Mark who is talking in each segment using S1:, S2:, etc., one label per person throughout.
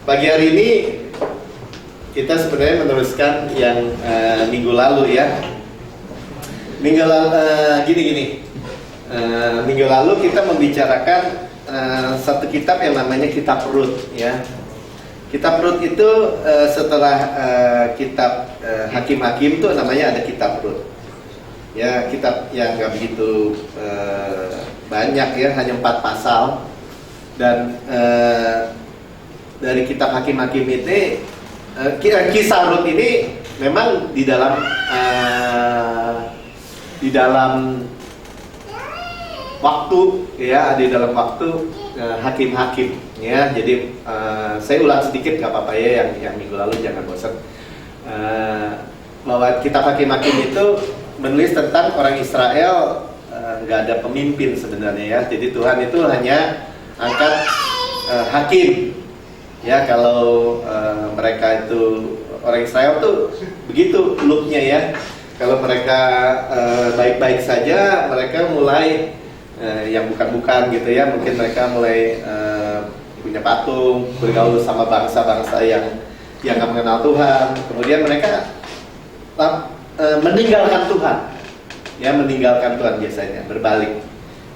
S1: Pagi hari ini kita sebenarnya meneruskan yang minggu lalu ya. Minggu lalu minggu lalu kita membicarakan satu kitab yang namanya Kitab Rut ya. Kitab Rut itu setelah kitab Hakim-Hakim itu namanya ada Kitab Rut. Ya, kitab yang nggak begitu banyak ya, hanya 4 pasal. Dan dari kitab Hakim-Hakim ini kisah Rut ini memang di dalam waktu ya, di dalam waktu hakim-hakim ya. Jadi saya ulang sedikit nggak apa-apa ya, yang minggu lalu jangan bosan. Bahwa kitab Hakim-Hakim itu menulis tentang orang Israel nggak ada pemimpin sebenarnya ya. Jadi Tuhan itu hanya angkat hakim ya. Kalau mereka itu orang Israel tuh begitu looknya ya. Kalau mereka baik-baik saja, mereka mulai yang bukan-bukan gitu ya. Mungkin mereka mulai punya patung, bergaul sama bangsa-bangsa yang nggak mengenal Tuhan. Kemudian mereka meninggalkan Tuhan ya, meninggalkan Tuhan biasanya, berbalik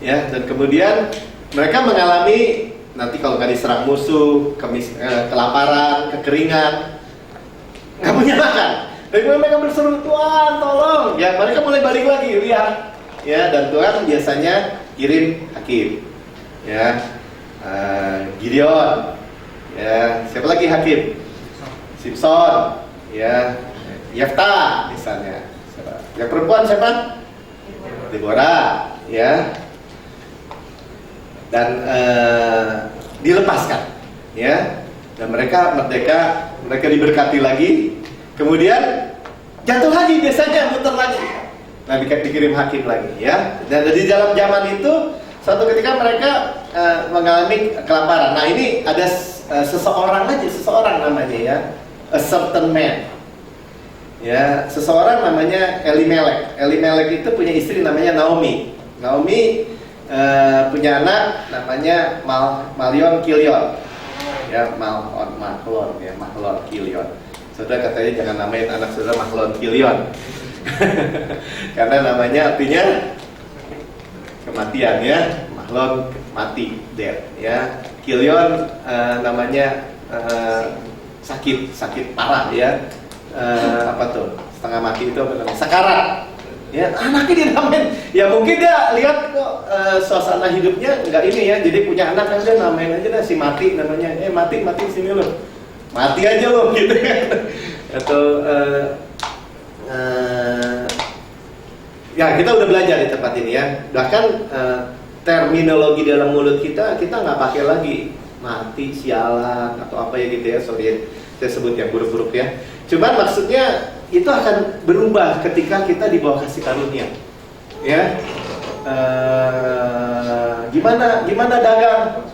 S1: ya. Dan kemudian mereka mengalami, nanti kalau nggak diserang musuh, kelaparan, kekeringan, nggak punya makan. Dan kemudian mereka berseru, Tuhan tolong ya. Mereka mulai balik lagi lihat ya. Dan Tuhan biasanya kirim hakim ya, Gideon ya. Siapa lagi hakim? Simpson ya, Yefta misalnya. Yang perempuan siapa? Deborah ya. Dan dilepaskan ya. Dan mereka merdeka, mereka diberkati lagi. Kemudian jatuh lagi, biasanya muter lagi. Nah, dikirim hakim lagi ya. Dan di dalam zaman itu suatu ketika mereka mengalami kelaparan. Nah, ini ada seseorang namanya ya, a certain man. Ya, seseorang namanya Elimelek. Elimelek itu punya istri namanya Naomi. Naomi punya anak namanya Malion Kilion. Ya, Mahlon Kilion. Saudara katanya jangan namain anak saudara Mahlon Kilion. Karena namanya artinya kematian ya. Mahlon mati, death ya. Kilion namanya sakit parah ya. Apa tuh, setengah mati itu apa namanya, sakarat ya. Anaknya dia namain ya, mungkin dia lihat kok suasana hidupnya nggak ini ya, jadi punya anak kan dia namain aja si mati namanya. Mati sini lo, mati aja lo gitu atau ya, kita udah belajar di tempat ini ya. Bahkan terminologi dalam mulut kita nggak pakai lagi mati, sialan atau apa ya gitu ya. Sorry saya sebut yang buruk-buruk ya. Cuman maksudnya itu akan berubah ketika kita di bawah kasih karunia ya. Gimana dagang?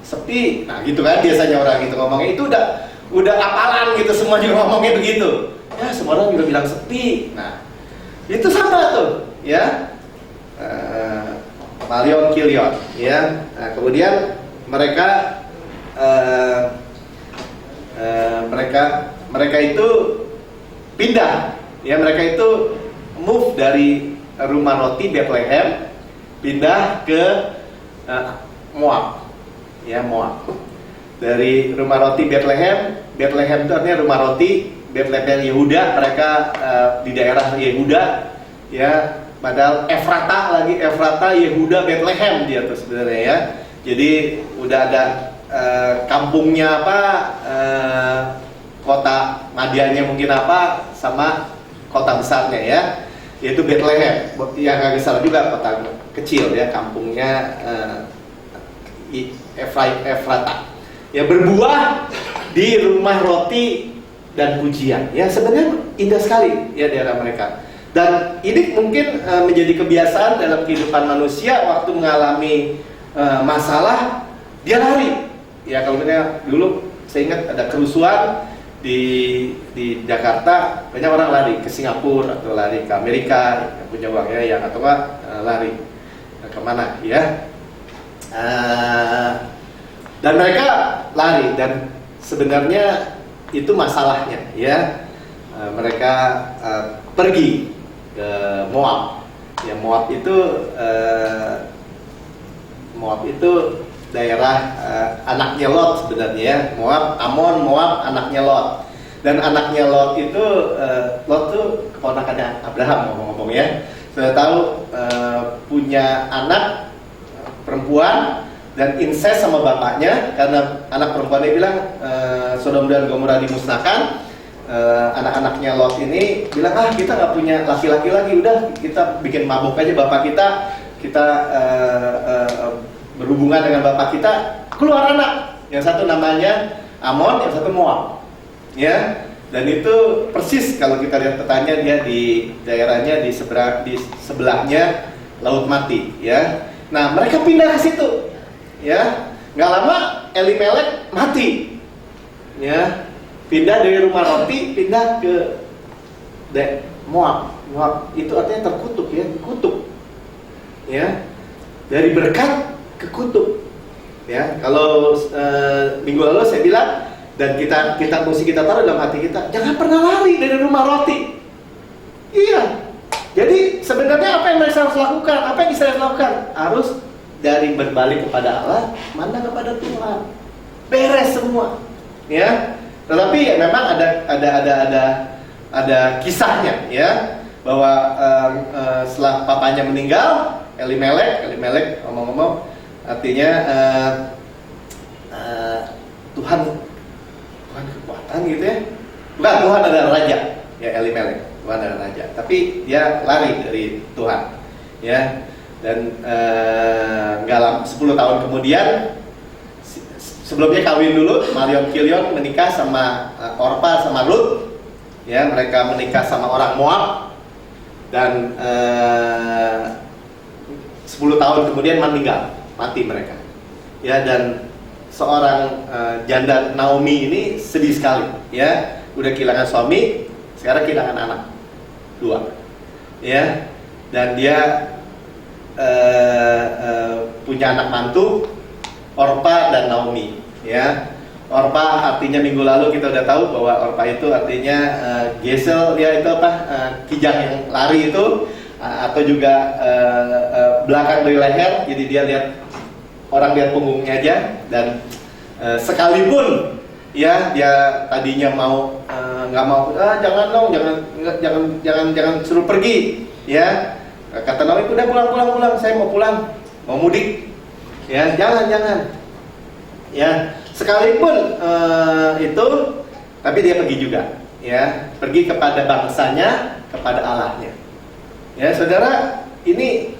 S1: Sepi. Nah gitu kan biasanya orang gitu ngomongnya. Itu udah apalan gitu, semua juga ngomongnya begitu ya. Semua orang juga bilang sepi. Nah itu sama tuh ya, Malion Kilion ya. Nah, kemudian mereka itu pindah ya. Mereka itu move dari rumah roti Bethlehem pindah ke Moab ya. Moab dari rumah roti Bethlehem itu artinya rumah roti. Bethlehem Yehuda, mereka di daerah Yehuda ya. Padahal Efrata Yehuda, Bethlehem dia tuh sebenarnya ya. Jadi udah ada kampungnya apa, kota madianya mungkin apa, sama kota besarnya ya, yaitu Bethlehem. Yang agak salah juga, kota kecil ya, kampungnya Efrata ya. Berbuah di rumah roti dan pujian ya. Sebenarnya indah sekali ya daerah mereka. Dan ini mungkin menjadi kebiasaan dalam kehidupan manusia. Waktu mengalami masalah, dia lari ya. Kalau misalnya dulu saya ingat ada kerusuhan di Jakarta, banyak orang lari ke Singapura atau lari ke Amerika yang punya uang ya, yang atau lari kemana ya. Dan mereka lari, dan sebenarnya itu masalahnya, ya. Mereka pergi ke Moab. Ya, Moab itu daerah anaknya Lot sebenarnya, ya. Moab, Amon, Moab anaknya Lot. Dan anaknya Lot itu Lot tuh keponakannya Abraham, ngomong-ngomong, ya. Sudah tahu punya anak perempuan dan incest sama bapaknya, karena anak perempuannya bilang Sodom dan Gomora dimusnahkan. Anak-anaknya Lot ini bilang, kita nggak punya laki-laki lagi, udah kita bikin mabuk aja bapak kita berhubungan dengan bapak kita, keluar anak, yang satu namanya Amon, yang satu Moab, ya. Dan itu persis kalau kita lihat petanya, dia di daerahnya di sebelahnya Laut Mati, ya. Nah, mereka pindah ke situ, ya. Nggak lama Elimelek mati, ya. Pindah dari rumah roti, pindah ke Moab. Moab itu artinya terkutuk, ya, kutuk, ya. Dari berkat ke kutuk, ya. Kalau minggu lalu saya bilang, dan kita mesti kita taruh dalam hati kita, jangan pernah lari dari rumah roti. Iya. Jadi sebenarnya apa yang mereka harus lakukan? Apa yang Israel lakukan? Harus dari berbalik kepada Allah, mana kepada Tuhan. Beres semua, ya. Tetapi ya, memang ada kisahnya, ya, bahwa setelah papanya meninggal, Elimelek ngomong-ngomong, artinya Tuhan kekuatan gitu, ya. Bukan, Tuhan adalah raja, ya. Elimelek, Tuhan adalah raja, tapi dia lari dari Tuhan, ya. Dan nggak lama, 10 tahun kemudian, sebelumnya kawin dulu, Marion Kilion menikah sama Orpa sama Ruth, ya. Mereka menikah sama orang Moab, dan 10 tahun kemudian mati mereka, ya. Dan seorang janda Naomi ini sedih sekali, ya. Udah kehilangan suami, sekarang kehilangan anak 2, ya. Dan dia punya anak mantu, Orpa dan Naomi, ya. Orpa artinya minggu lalu kita udah tahu bahwa Orpa itu artinya gesel, ya, itu apa, kijang yang lari itu, atau juga belakang dari leher, jadi dia lihat, orang lihat punggungnya aja. Dan sekalipun, ya, dia tadinya mau nggak mau, jangan dong, jangan suruh pergi, ya. Kata Naomi, udah pulang, saya mau pulang, mau mudik, ya, jangan, ya. Sekalipun itu, tapi dia pergi juga, ya, pergi kepada bangsanya, kepada Allahnya, ya. Saudara, ini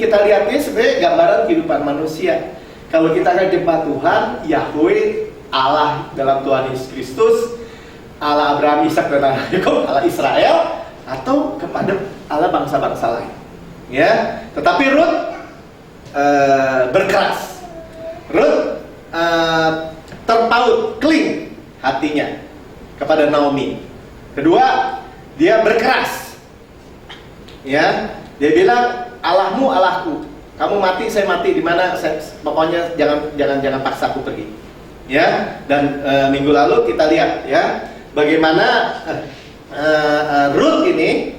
S1: kita lihatnya sebenarnya gambaran kehidupan manusia. Kalau kita akan jumpa Tuhan, Yahweh, Allah dalam Tuhan Yesus Kristus, Allah Abraham, Ishak dan Yakub, Allah Israel, atau kepada Allah bangsa-bangsa lain, ya. Tetapi Ruth berkeras, Ruth terpaut, kling hatinya kepada Naomi. Kedua, dia berkeras, ya. Dia bilang, Allahmu Allahku, kamu mati saya mati, di mana pokoknya jangan paksa aku pergi, ya. Dan minggu lalu kita lihat, ya, bagaimana Ruth ini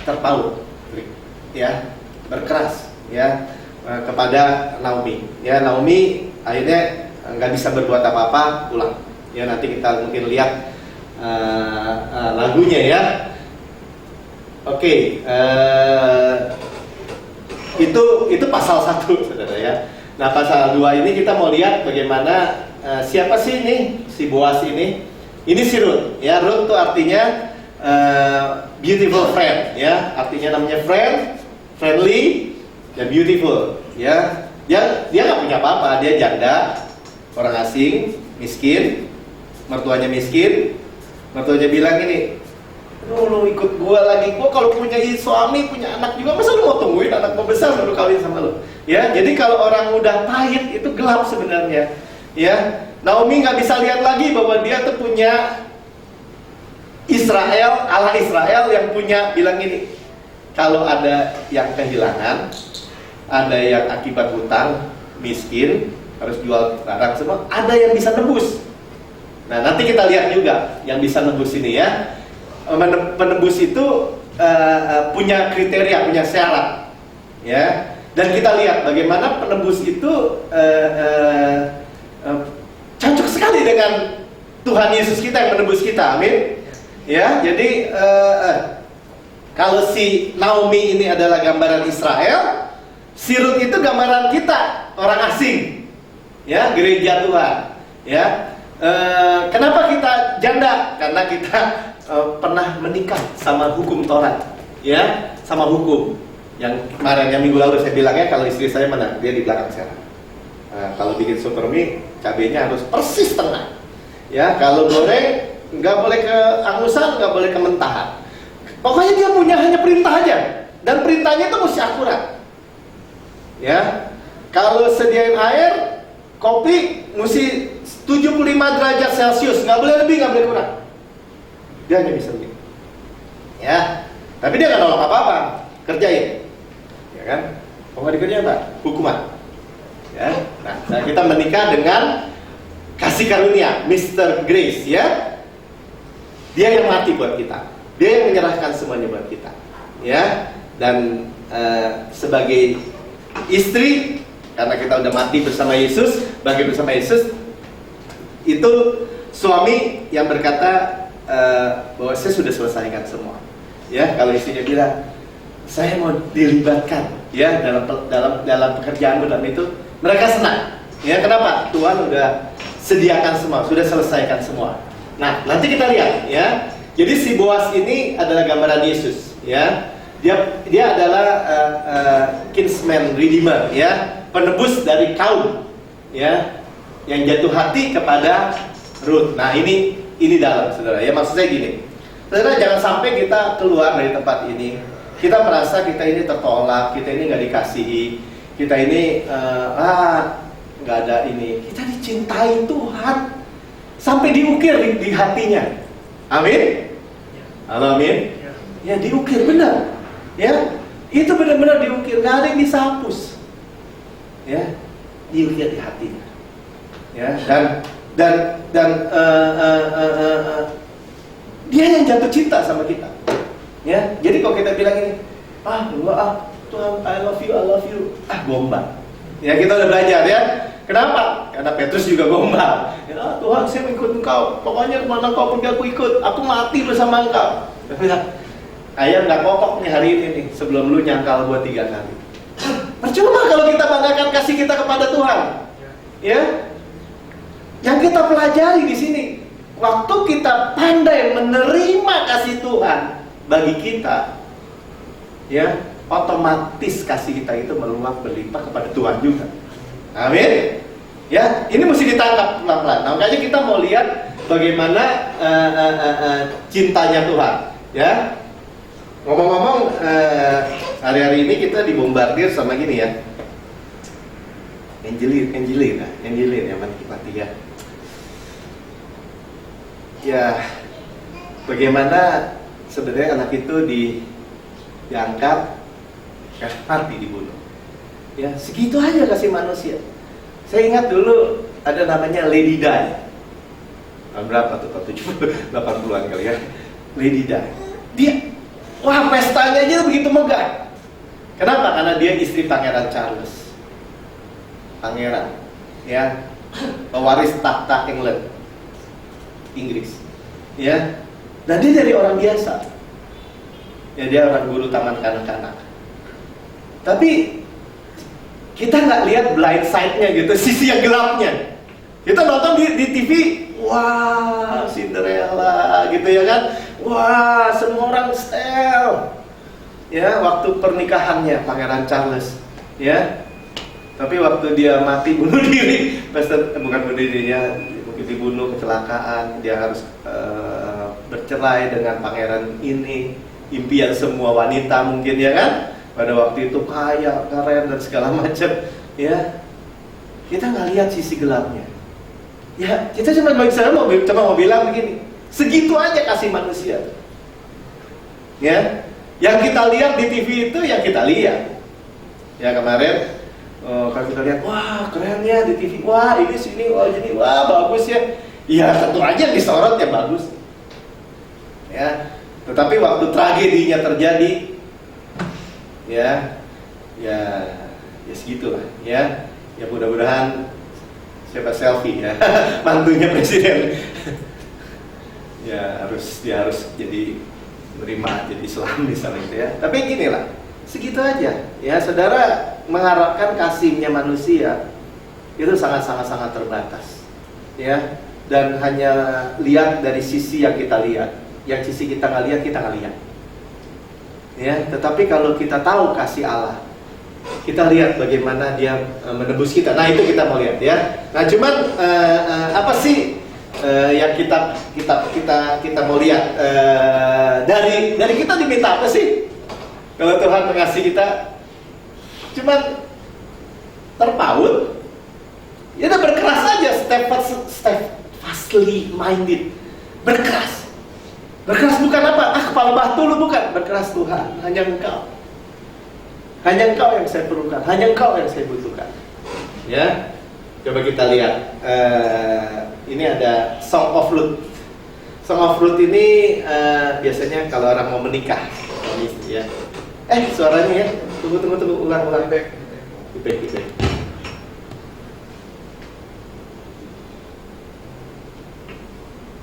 S1: terpaut, ya, berkeras, ya, kepada Naomi, ya. Naomi akhirnya nggak bisa berbuat apa-apa, pulang, ya. Nanti kita mungkin lihat lagunya, ya. Oke, itu pasal 1, saudara, ya. Nah, pasal 2 ini kita mau lihat bagaimana siapa sih ini si Boaz ini? Ini si Ruth, ya. Ruth itu artinya beautiful friend, ya. Artinya namanya friendly dan beautiful, ya. Dia nggak punya apa-apa, dia janda, orang asing, miskin, mertuanya miskin. Mertuanya bilang ini, lu ikut gua lagi, gua kalau punya suami, punya anak juga, masa lu mau tungguin anak gua besar baru kawin sama lu? Ya, jadi kalau orang udah pahit itu gelap sebenarnya, ya. Naomi nggak bisa lihat lagi bahwa dia tuh punya Israel, Allah Israel yang punya, bilang ini, kalau ada yang kehilangan, ada yang akibat hutang, miskin, harus jual barang semua, ada yang bisa nebus. Nah, nanti kita lihat juga yang bisa nebus ini ya. Penebus itu punya kriteria, punya syarat, ya. Dan kita lihat bagaimana penebus itu cocok sekali dengan Tuhan Yesus kita yang menebus kita, amin. Ya, jadi kalau si Naomi ini adalah gambaran Israel, si Ruth itu gambaran kita, orang asing, ya, gereja Tuhan, ya. Kenapa kita janda? Karena kita pernah menikah sama hukum Taurat, ya, sama hukum. Yang kemarin, yang minggu lalu saya bilang ya, kalau istri saya mana? Dia di belakang saya. Kalau bikin super mie, cabenya harus persis tengah. Ya, kalau goreng nggak boleh keangusan, nggak boleh kementahan. Pokoknya dia punya hanya perintah aja, dan perintahnya itu mesti akurat. Ya, kalau sediain air, kopi mesti 75 derajat Celcius, nggak boleh lebih, nggak boleh kurang. Dia hanya bisa begitu. Ya, tapi dia nggak nolak apa-apa, kerjain. Ya kan? Kalau nggak dikerjain apa? Hukuman. Ya, nah kita menikah dengan kasih karunia, Mr. Grace, ya. Dia yang mati buat kita, dia yang menyerahkan semuanya buat kita, ya. Dan sebagai istri, karena kita udah mati bersama Yesus, bagi bersama Yesus, itu suami yang berkata bahwa saya sudah selesaikan semua. Ya, kalau istrinya bilang, saya mau dilibatkan, ya, dalam pekerjaan dalam itu, mereka senang. Ya, kenapa? Tuhan udah sediakan semua, sudah selesaikan semua. Nah, nanti kita lihat, ya. Jadi si Boaz ini adalah gambaran Yesus, ya. Dia adalah kinsman redeemer, ya, penebus dari kaum, ya, yang jatuh hati kepada Ruth. Nah, ini dalam, saudara. Ya, maksud saya gini, saudara, jangan sampai kita keluar dari tempat ini, kita merasa kita ini tertolak, kita ini nggak dikasihi, kita ini nggak ada ini. Kita dicintai Tuhan sampai diukir di hatinya. Amin. Halo, amin. Ya, diukir benar. Ya, itu benar-benar diukir, nggak ada yang bisa hapus. Ya, diukir di hatinya. Ya, dan dia yang jatuh cinta sama kita. Ya, jadi kalau kita bilang ini, Tuhan, I love you, gombal. Ya, kita udah belajar, ya. Kenapa? Karena Petrus juga gombal. Ya, Tuhan, saya mau ikut Engkau. Pokoknya kemana Engkau pergi aku ikut. Aku mati bersama Engkau. Ayam nggak kokok nih hari ini nih, sebelum lu nyangkal gua 3 kali. Percuma kalau kita banggakan kasih kita kepada Tuhan. Ya, yang kita pelajari di sini, waktu kita pandai menerima kasih Tuhan bagi kita, ya, otomatis kasih kita itu meluap berlimpah kepada Tuhan juga. Amin. Ya, ini mesti ditangkap pelan-pelan. Nah, makanya kita mau lihat bagaimana cintanya Tuhan. Ya, ngomong-ngomong, hari-hari ini kita dibombardir sama gini ya, Angelin ya, mati ya. Ya, bagaimana sebenarnya anak itu diangkat, mati, dibunuh. Ya, segitu aja kasih manusia. Saya ingat dulu ada namanya Lady Di. Tahun berapa tuh? 80-an kali ya. Lady Di. Dia, wah, pestanya aja begitu megah. Kenapa? Karena dia istri Pangeran Charles. Pangeran, ya, pewaris tahta England, Inggris. Ya. Dan dia dari orang biasa. Ya, dia orang guru taman kanak-kanak. Tapi kita nggak lihat blind side-nya gitu, sisi yang gelapnya. Kita nonton di TV, wah, Cinderella gitu ya kan, wah, semua orang setel. Ya, waktu pernikahannya Pangeran Charles, ya. Tapi waktu dia mati bunuh diri, bukan bunuh diri ya, mungkin dibunuh kecelakaan, dia harus bercerai dengan pangeran ini, impian semua wanita mungkin ya kan. Pada waktu itu kaya, keren dan segala macam, ya. Kita nggak lihat sisi gelapnya. Ya, kita cuma mau bilang begini, segitu aja kasih manusia. Ya, yang kita lihat di TV itu yang kita lihat. Ya, kemarin Kalau kita lihat, wah keren ya di TV, wah ini sini, wah jadi, wah bagus ya. Ya tentu aja disorot ya bagus. Ya, tetapi waktu tragedinya terjadi, ya segitulah. Ya mudah-mudahan siapa selfie ya, mantunya presiden. Ya dia harus jadi menerima jadi Islam misalnya gitu ya. Tapi gini lah, segitu aja. Ya saudara mengharapkan kasihnya manusia itu sangat terbatas. Ya, dan hanya lihat dari sisi yang kita lihat. Yang sisi kita nggak lihat, kita nggak lihat. Ya, tetapi kalau kita tahu kasih Allah, kita lihat bagaimana Dia menebus kita. Nah itu kita mau lihat ya. Nah cuman apa sih yang kita mau lihat dari kita diminta apa sih? Kalau Tuhan mengasihi kita, cuman terpaut, ya udah berkeras aja, steadfastly minded, berkeras bukan apa? Kepala batu lu bukan, berkeras Tuhan, hanya Engkau yang saya perlukan, hanya Engkau yang saya butuhkan. Ya, coba kita lihat. Ini ada Song of Ruth. Song of Ruth ini biasanya kalau orang mau menikah, ya. Suaranya ya. Tunggu, ulang. Baik.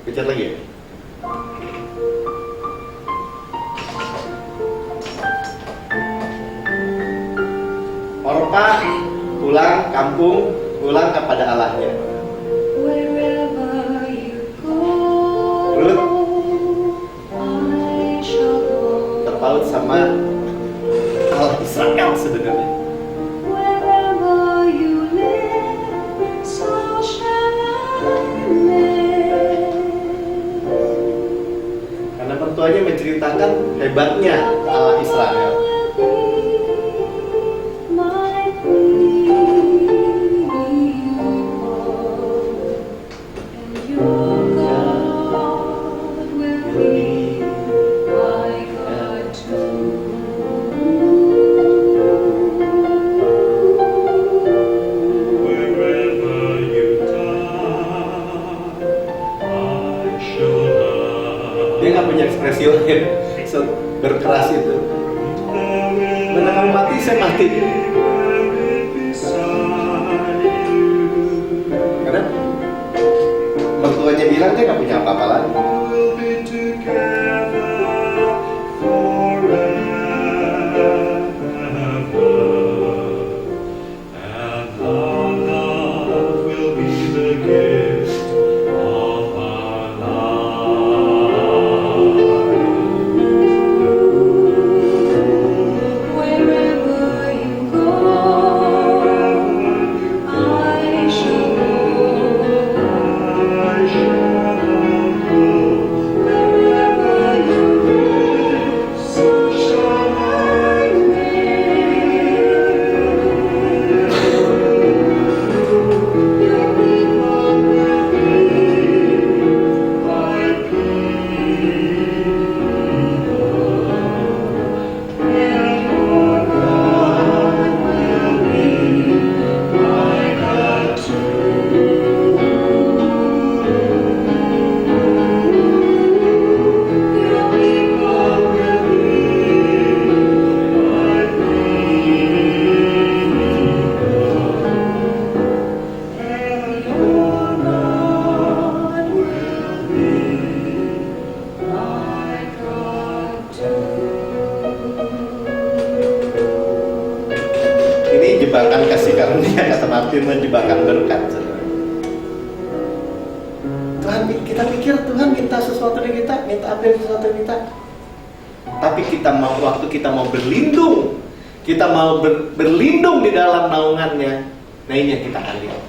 S1: Kejar lagi ya. Orpa pulang kampung, pulang kepada Allahnya. Ruth terpaut sama Allah Israel sebenarnya. Karena mertuanya menceritakan hebatnya Allah Israel. Ekspresi lain, berkeras itu. Menang mati, saya mati. Karena mertuanya bilang dia nggak punya apa-apa lagi. Jebakan kasih karunia, kata Martin, menjebakan berkat. Tuhan, kita pikir Tuhan minta sesuatu dari kita, minta apa sesuatu dari kita. Tapi kita mau, waktu kita mau berlindung, kita mau berlindung di dalam naungannya. Nah ini yang kita akan lihat.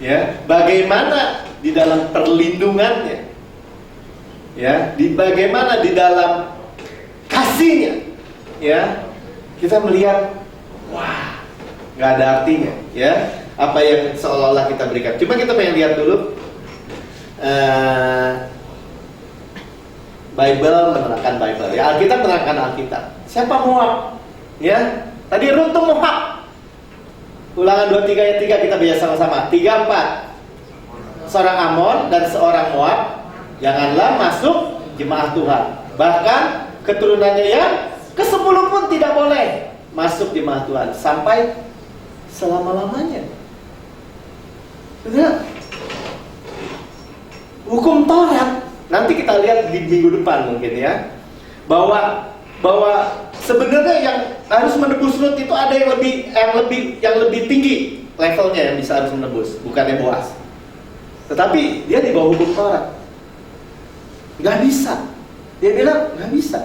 S1: Ya, bagaimana di dalam perlindungannya, ya, bagaimana di dalam kasihnya, ya, kita melihat, wah, nggak ada artinya, ya, apa yang seolah-olah kita berikan. Cuma kita pengen lihat dulu Bible menerangkan Bible, ya, Alkitab menerangkan Alkitab. Siapa Moab? Ya, tadi Ruth itu Moab. Ulangan 23 ayat 3 kita baca sama-sama. 3, 4. Seorang Amon dan seorang Moab janganlah masuk jemaah Tuhan. Bahkan keturunannya yang ke-10 pun tidak boleh masuk jemaah Tuhan sampai selama-lamanya. Sudah. Hukum Taurat nanti kita lihat di minggu depan mungkin ya. Bahwa sebenarnya yang harus menebus Rut itu ada yang lebih tinggi levelnya yang bisa harus menebus, bukannya Boaz. Tetapi dia di bawah hukum Taurat. Nggak bisa. Dia bilang nggak bisa.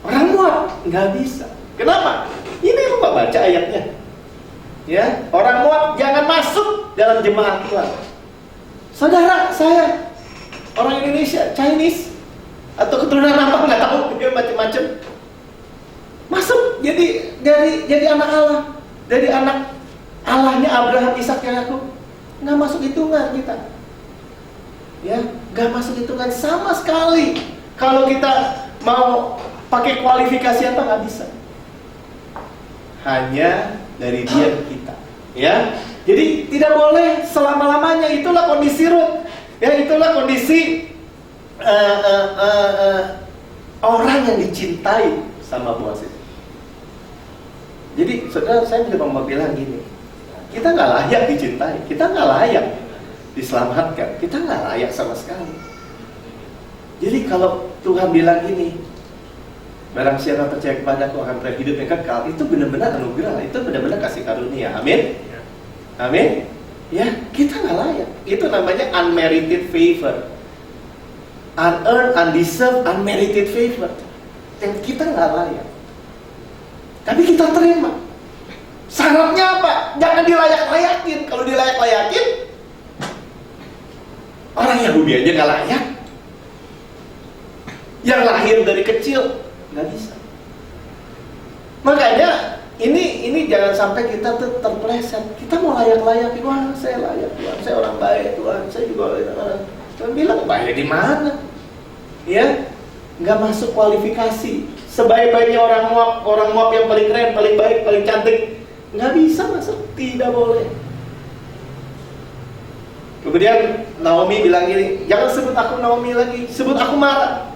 S1: Orang Moab nggak bisa. Kenapa? Ini lupa baca ayatnya. Ya, orang Moab jangan masuk dalam jemaah Tuhan. Saudara saya orang Indonesia, Chinese atau keturunan apa nggak tahu, dia macam-macam. Masuk jadi anak Allah, dari anak Allahnya Abraham, Ishak, Yakub. Nggak masuk hitungan kita. Ya, nggak masuk hitungan sama sekali. Kalau kita mau pakai kualifikasi apa nggak bisa. Hanya dari dia ke kita. Ya, jadi tidak boleh selama-lamanya. Itulah kondisi Rut. Ya, itulah kondisi orang yang dicintai sama Boaz itu. Jadi, saudara, saya juga mau bilang gini. Kita nggak layak dicintai. Kita nggak layak diselamatkan. Kita nggak layak sama sekali. Jadi kalau Tuhan bilang gini, barang siapa percaya kepadaku akan beroleh hidup yang kekal, itu benar-benar anugerah, itu benar-benar kasih karunia. Amin. Amin. Ya, kita nggak layak. Itu namanya unmerited favor, unearned, undeserved, unmerited favor. Dan kita nggak layak. Tapi kita terima. Syaratnya apa? Jangan dilayak-layakin. Kalau dilayak-layakin, orang Yahudi aja nggak layak. Yang lahir dari kecil nggak bisa. Makanya ini jangan sampai kita terpeleset. Kita mau layak-layakin, wah saya layak Tuhan, saya orang baik Tuhan, saya juga orang. Tuhan bilang baik di mana? Ya, nggak masuk kualifikasi. Sebaik-baiknya orang Moab yang paling keren, paling baik, paling cantik, nggak bisa masuk, tidak boleh. Kemudian Naomi bilang gini, jangan sebut aku Naomi lagi, sebut aku Mara.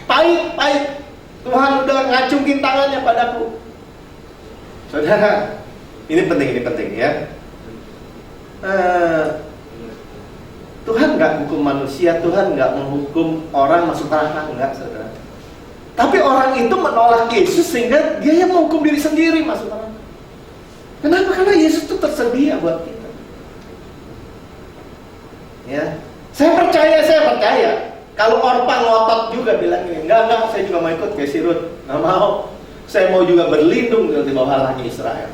S1: Pahit. Tuhan udah ngacungin tangannya padaku. Saudara, ini penting ya. Tuhan nggak hukum manusia, Tuhan nggak menghukum orang masuk neraka, enggak, saudara. Tapi orang itu menolak Yesus sehingga dia yang menghukum diri sendiri masuk neraka. Kenapa? Karena Yesus itu tersedia buat kita. Ya, saya percaya. Kalau Orpa ngotot juga bilang ini, enggak, saya juga mau ikut kayak si Rut. Nggak mau. Saya mau juga berlindung di bawah Allahnya Israel.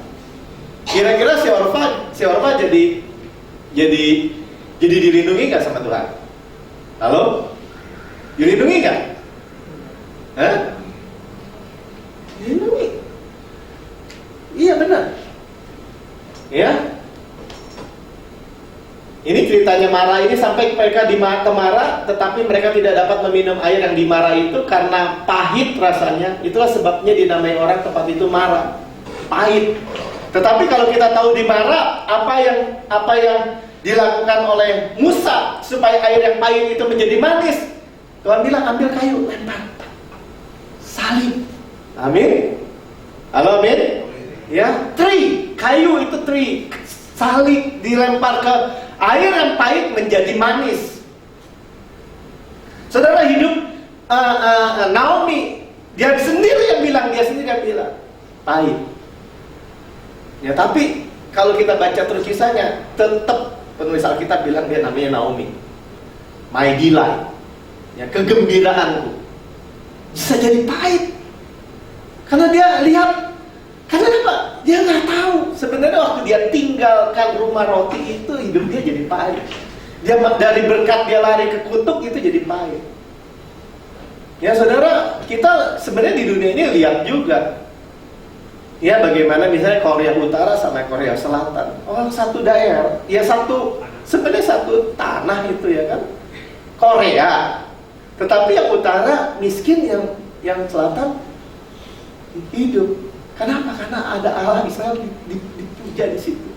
S1: Kira-kira si Orpa jadi dilindungi nggak sama Tuhan? Halo? Dilindungi nggak? Hah? Dilindungi. Iya benar. Ya. Ini ceritanya Mara ini sampai mereka di Mara, tetapi mereka tidak dapat meminum air yang di Mara itu karena pahit rasanya. Itulah sebabnya dinamai orang tempat itu Mara, pahit. Tetapi kalau kita tahu di Mara apa yang dilakukan oleh Musa supaya air yang pahit itu menjadi manis, Tuhan bilang ambil kayu, lempar, salib. Amin. Halo, amin. Ya, kayu itu salib dilempar ke air yang pahit menjadi manis. Saudara, hidup Naomi, dia sendiri yang bilang pahit. Ya, tapi kalau kita baca terus kisahnya, tetap penulis Alkitab bilang dia namanya Naomi, my delight, ya, kegembiraanku. Bisa jadi pahit karena dia lihat. Karena apa? Dia nggak tahu sebenarnya waktu dia tinggalkan rumah roti itu hidup dia jadi pahit. Dia dari berkat dia lari ke kutuk itu jadi pahit. Ya saudara, kita sebenarnya di dunia ini lihat juga. Ya bagaimana misalnya Korea Utara sama Korea Selatan. Oh satu daerah, ya sebenarnya satu tanah itu ya kan. Korea. Tetapi yang utara miskin, yang selatan hidup. Kenapa? Karena ada Allah Israel dipuja di situ.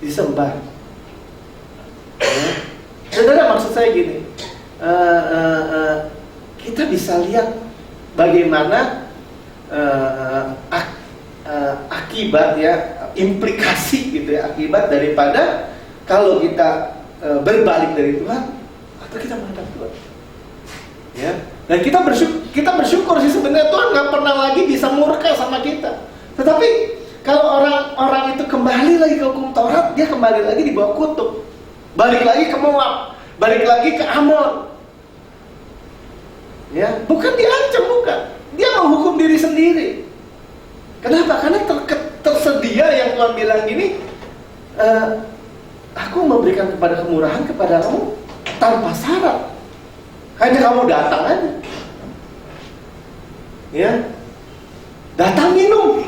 S1: disembah. Ya. Saudara, maksud saya gini, kita bisa lihat bagaimana akibat ya, implikasi gitu ya, akibat daripada kalau kita berbalik dari Tuhan atau kita menghadap Tuhan. Ya, dan kita bersyukur sih sebenarnya Tuhan nggak pernah lagi bisa murka sama kita. Tetapi kalau orang itu kembali lagi ke hukum Taurat, dia kembali lagi di bawah kutuk, balik lagi ke Moab, balik lagi ke Amon. Ya, bukan diancam, bukan. Dia menghukum diri sendiri. Kenapa? Karena tersedia yang Tuhan bilang gini, aku memberikan kepada kemurahan kepada kamu tanpa syarat. Hanya kamu datang aja. Ya. Datang minum.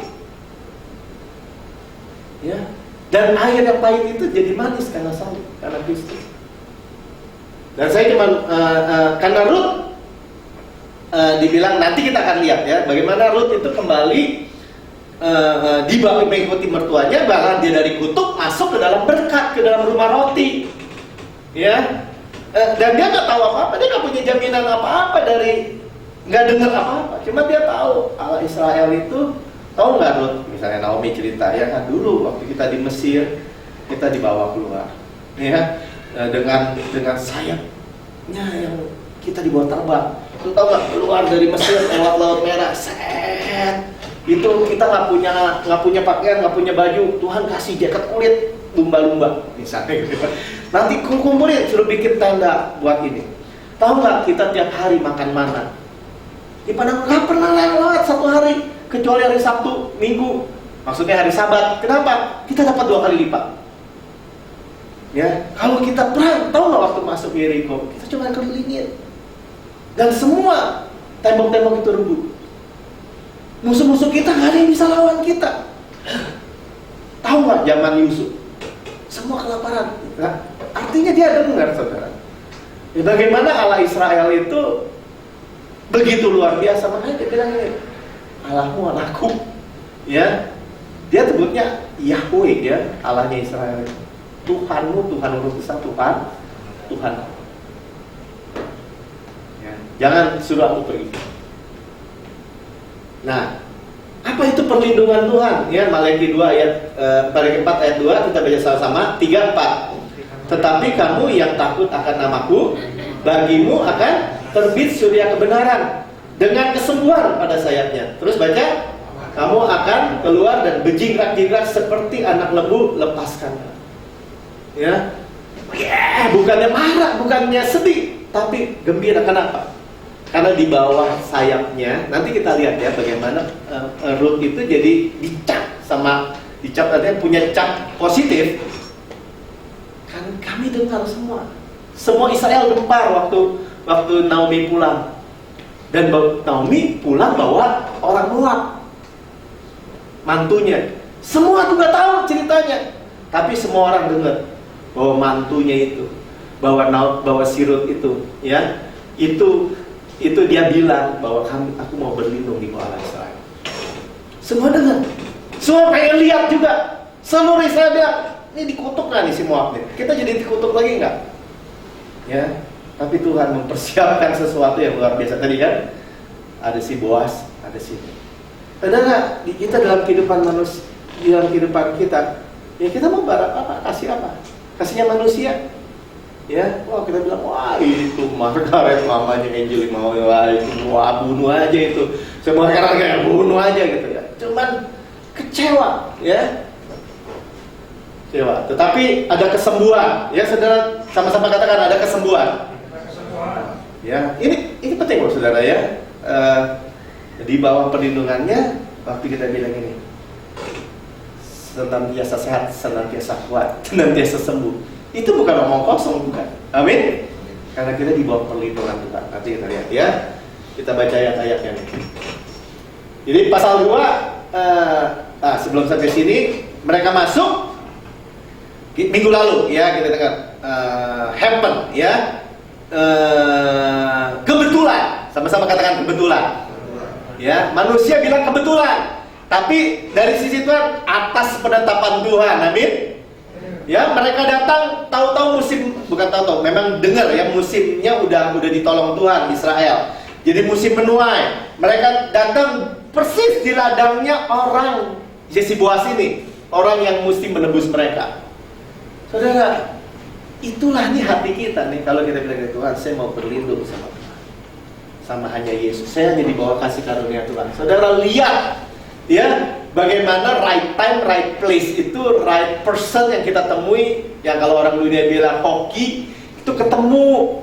S1: Ya. Dan air yang pahit itu jadi manis karena salib, karena Kristus. Dan saya cuma karena Ruth dibilang nanti kita akan lihat ya bagaimana Ruth itu kembali dibawa mengikuti mertuanya, bahkan dia dari kutuk masuk ke dalam berkat, ke dalam rumah roti. Ya. Dan dia nggak tahu apa-apa, dia nggak punya jaminan apa-apa dari, nggak dengar apa-apa. Cuma dia tahu Allah Israel itu, tahu nggak Ruth? Misalnya Naomi cerita ya kan, dulu waktu kita di Mesir kita dibawa keluar, ya dengan sayapnya yang kita dibawa terbang. Lu tahu nggak, keluar dari Mesir lewat Laut Merah, set. Itu kita nggak punya pakaian, nggak punya baju. Tuhan kasih jaket kulit lumba-lumba misalnya gitu. Nanti kumpulin, suruh bikin tanda buat ini. Tahu nggak, kita tiap hari makan mana di padang, nggak pernah lewat satu hari kecuali hari Sabtu, Minggu, maksudnya hari Sabat. Kenapa? Kita dapat 2 kali lipat. Ya, kalau kita perang, tahu nggak waktu masuk Yeriko, kita cuma kelilingin dan semua tembok-tembok itu rebuh. Musuh-musuh kita nggak ada yang bisa lawan kita. Tahu nggak zaman Yusuf? Semua kelaparan. Nah, artinya dia dengar, saudara. Ya, bagaimana Allah Israel itu begitu luar biasa. Makanya dia bilang ini, Allahmu Allahku. Ya, dia sebutnya Yahweh ya, Allahnya Israel. Tuhanmu, Tuhan huruf besar, Tuhan. Ya, jangan suruh aku pergi. Nah, apa itu perlindungan Tuhan? Ya, Maleakhi 2 ayat 4 ayat 2 kita baca sama-sama. 3-4. Tetapi kamu yang takut akan namaku, bagimu akan terbit surya kebenaran dengan kesembuhan pada sayapnya. Terus baca, kamu akan keluar dan berjingkrak-jingkrak seperti anak lembu, lepaskan. Ya, bukannya marah, bukannya sedih, tapi gembira. Kenapa? Karena di bawah sayapnya, nanti kita lihat ya bagaimana Ruth itu jadi dicap artinya punya cap positif. Kan kami dengar semua Israel gempar waktu Naomi pulang. Dan Naomi pulang bawa orang Moab, mantunya. Semua tuh gak tahu ceritanya, tapi semua orang dengar bahwa mantunya itu, bahwa si Ruth itu, ya, itu dia bilang bahwa aku mau berlindung di bawah Allah Israel. Semua dengar, semua pengen lihat juga. Seluruh Israel bilang, ini dikutuk nggak nih si Moab nih? Kita jadi dikutuk lagi nggak? Ya, tapi Tuhan mempersiapkan sesuatu yang luar biasa. Tadi kan ada si Boas, ada si. Saudara, kita dalam kehidupan manusia, dalam kehidupan kita, ya kita mau barang apa? Kasih apa? Kasihnya manusia. Ya, kita bilang, wah itu Margaret mamanya Angel mau, wah itu bunuh aja itu. Semua orang kayak bunuh aja gitu ya. Cuman kecewa, ya. Kecewa. Tetapi ada kesembuhan. Ya, saudara, sama-sama katakan ada kesembuhan. Ya, ini penting loh saudara ya. Di bawah perlindungannya, waktu kita bilang ini, senantiasa sehat, senantiasa kuat, senantiasa sembuh. Itu bukan omong kosong, bukan. Amin. Karena kita di bawah perlindungan Tuhan. Nanti kita lihat ya. Kita baca ayat-ayatnya nih. Jadi pasal 2, sebelum sampai sini, mereka masuk minggu lalu ya, kita dengar happen ya. Kebetulan, sama-sama katakan kebetulan. Ya, manusia bilang kebetulan. Tapi dari sisi Tuhan, atas penetapan Tuhan. Amin. Ya, mereka datang tahu-tahu musim, bukan tahu-tahu, memang dengar ya musimnya udah ditolong Tuhan Israel. Jadi musim menuai. Mereka datang persis di ladangnya orang Yesiboas ini, orang yang mesti menebus mereka. Saudara, itulah nih hati kita nih kalau kita bilang Tuhan, saya mau berlindung sama Tuhan, sama hanya Yesus. Saya hanya dibawa kasih karunia Tuhan. Saudara lihat, ya, bagaimana right time, right place itu right person yang kita temui, yang kalau orang dunia bilang hoki, itu ketemu,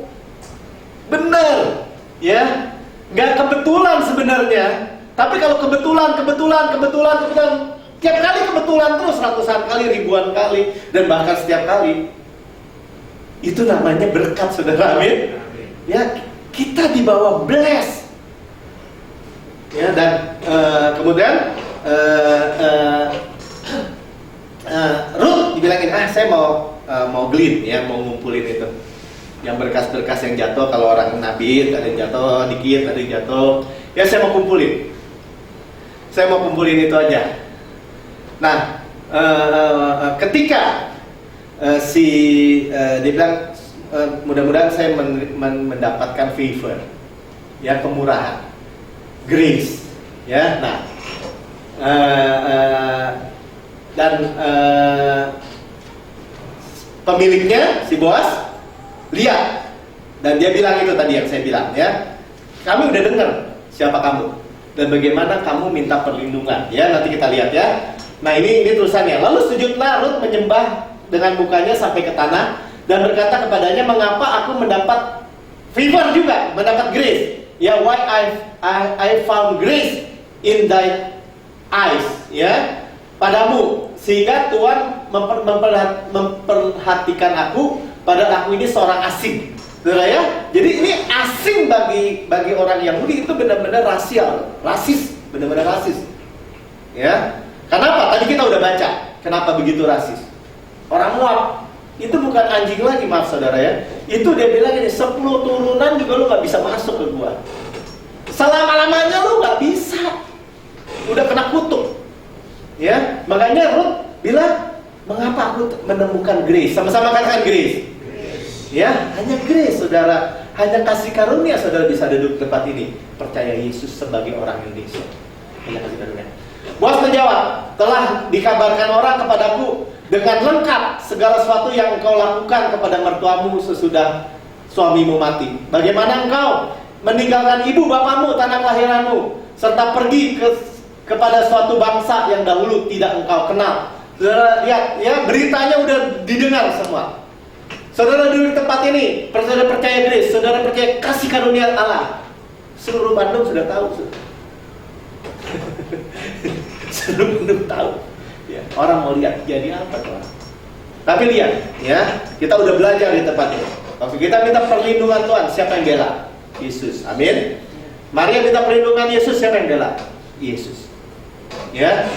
S1: bener, ya, nggak kebetulan sebenarnya. Tapi kalau kebetulan, tiap kali kebetulan terus ratusan kali, ribuan kali, dan bahkan setiap kali, itu namanya berkat, saudara. Amin. Ya, kita dibawa bless. Ya, dan kemudian Ruth dibilangin, saya mau glean, ya, mau ngumpulin itu, yang berkas-berkas yang jatuh. Kalau orang nabi ada yang jatuh dikit, ada yang jatuh. Ya, saya mau kumpulin. Saya mau kumpulin itu aja. Nah, ketika dia bilang, mudah-mudahan saya mendapatkan favor, ya, kemurahan, grace, ya. Nah, dan pemiliknya si Boas lihat, dan dia bilang itu tadi yang saya bilang, ya, kami udah dengar siapa kamu dan bagaimana kamu minta perlindungan, ya. Nanti kita lihat, ya. Nah, ini tulisannya. Lalu sujudlah Ruth menyembah dengan mukanya sampai ke tanah dan berkata kepadanya, mengapa aku mendapat favor juga, mendapat grace, ya, why I found grace in thy eyes, ya, padamu, sehingga Tuhan memperhatikan aku, padahal aku ini seorang asing. Saudara, ya, jadi ini asing bagi orang Yahudi itu benar-benar rasis, benar-benar rasis. Ya, kenapa? Tadi kita udah baca, kenapa begitu rasis? Orang Moab itu bukan anjing lagi, maaf saudara, ya. Itu dia bilang ini, 10 turunan juga lu nggak bisa masuk ke gua. Selama-lamanya lu nggak bisa. Udah kena kutuk. Ya, makanya Ruth bilang, mengapa aku menemukan grace? Sama-sama katakan grace. Ya, hanya grace, saudara. Hanya kasih karunia, saudara bisa duduk di tempat ini. Percaya Yesus sebagai orang Indonesia. Hanya kasih karunia. Boas menjawab, telah dikabarkan orang kepadaku dengan lengkap segala sesuatu yang engkau lakukan kepada mertuamu sesudah suamimu mati. Bagaimana engkau meninggalkan ibu bapamu, tanah kelahiranmu, serta pergi kepada suatu bangsa yang dahulu tidak engkau kenal. Saudara lihat, ya, beritanya udah didengar semua. Saudara duduk di tempat ini, saudara percaya grace, saudara percaya kasih karunia Allah. Seluruh Bandung sudah tahu, saudara. Seluruh Bandung tahu. Ya, orang mau lihat jadi apa, Tuhan. Tapi lihat, ya, kita udah belajar di tempat ini. Waktu kita minta perlindungan Tuhan, siapa yang bela? Yesus. Amin. Maria minta perlindungan Yesus, siapa yang bela? Yesus. Ya.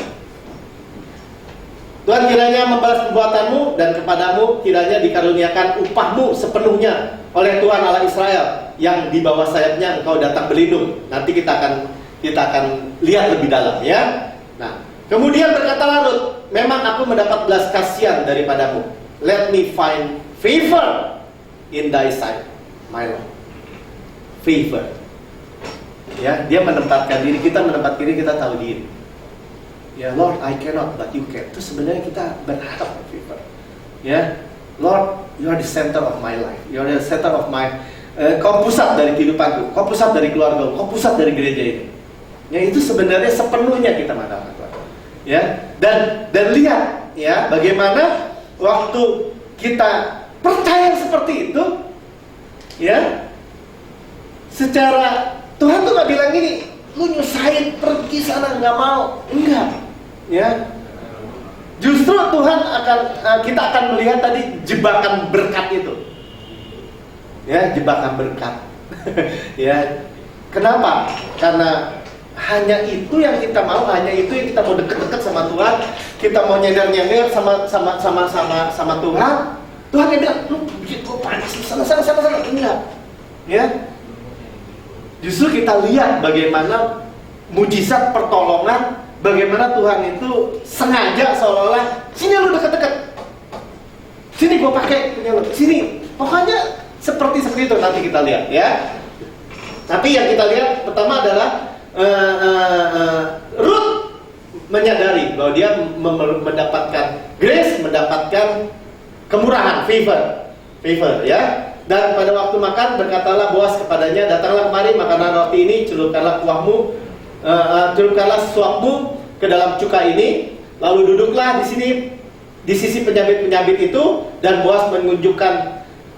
S1: Tuhan kiranya membalas perbuatanmu dan kepadamu kiranya dikaruniakan upahmu sepenuhnya oleh Tuhan Allah Israel yang di bawah sayapnya engkau datang berlindung. Nanti kita akan lihat lebih dalam, ya. Nah, kemudian berkatalah Ruth, memang aku mendapat belas kasihan daripadamu. Let me find favor in thy sight, my Lord. Favor. Ya, dia menempatkan diri, kita menempatkan diri, kita tahu diri. Ya, Lord, I cannot, but you can. Itu sebenarnya kita berharap favor. Ya, Lord, you are the center of my life. You are the center of my. Kau pusat dari kehidupanku, kau pusat dari keluarga, kau pusat dari gereja ini. Ya, itu sebenarnya sepenuhnya kita mengatakan Tuhan. Ya, dan lihat, ya, bagaimana waktu kita percaya seperti itu, ya, secara Tuhan tuh nggak bilang gini, lu nyusahin pergi sana, nggak mau, enggak. Ya, justru Tuhan kita akan melihat tadi jebakan berkat itu, ya, jebakan berkat. Ya, kenapa? Karena hanya itu yang kita mau, hanya itu yang kita mau deket-deket sama Tuhan, kita mau nyender-nyender sama Tuhan. Tuhan yang bilang, lu bikin gue panas, sana, enggak. Ya, justru kita lihat bagaimana mujizat pertolongan. Bagaimana Tuhan itu sengaja seolah-olah sini lu deket-deket. Sini gue pakai punya lo, sini. Pokoknya seperti itu nanti kita lihat ya. Tapi yang kita lihat pertama adalah Ruth menyadari bahwa dia mendapatkan grace, mendapatkan kemurahan, favor ya. Dan pada waktu makan berkatalah Boas kepadanya, datanglah kemari, makanlah roti ini, celupkanlah kuahmu, celupkanlah suapmu ke dalam cuka ini, lalu duduklah di sini di sisi penyabit-penyabit itu. Dan Boas menunjukkan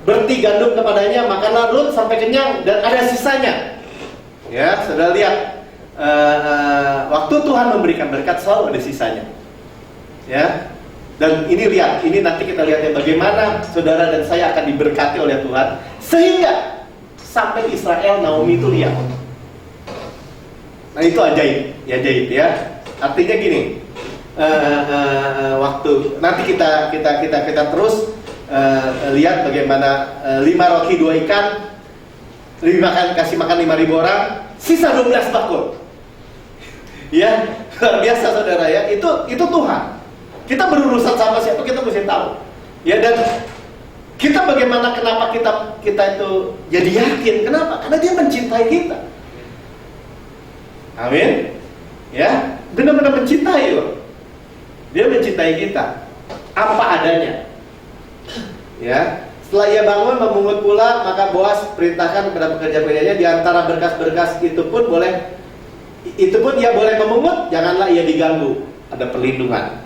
S1: berti gandum kepadanya, makanlah Ruth sampai kenyang dan ada sisanya. Ya, saudara lihat, waktu Tuhan memberikan berkat selalu ada sisanya. Ya, dan ini lihat, ini nanti kita lihat ya bagaimana saudara dan saya akan diberkati oleh Tuhan sehingga sampai Israel Naomi itu lihat. Nah itu ajaib ya. Artinya gini, waktu nanti kita terus lihat bagaimana 5 roti 2 ikan kasih makan 5.000 orang, sisa 12 bakul. Ya, luar biasa saudara ya. Itu Tuhan. Kita berurusan sama siapa kita mesti tahu. Ya, dan kita bagaimana, kenapa kita itu jadi yakin? Kenapa? Karena Dia mencintai kita. Amin. Ya, benar-benar mencintai loh. Dia mencintai kita apa adanya. Ya, setelah ia bangun memungut pula, maka Boas perintahkan kepada pekerja-pekerjanya, di antara berkas-berkas itu pun ia boleh memungut, janganlah ia diganggu. Ada perlindungan.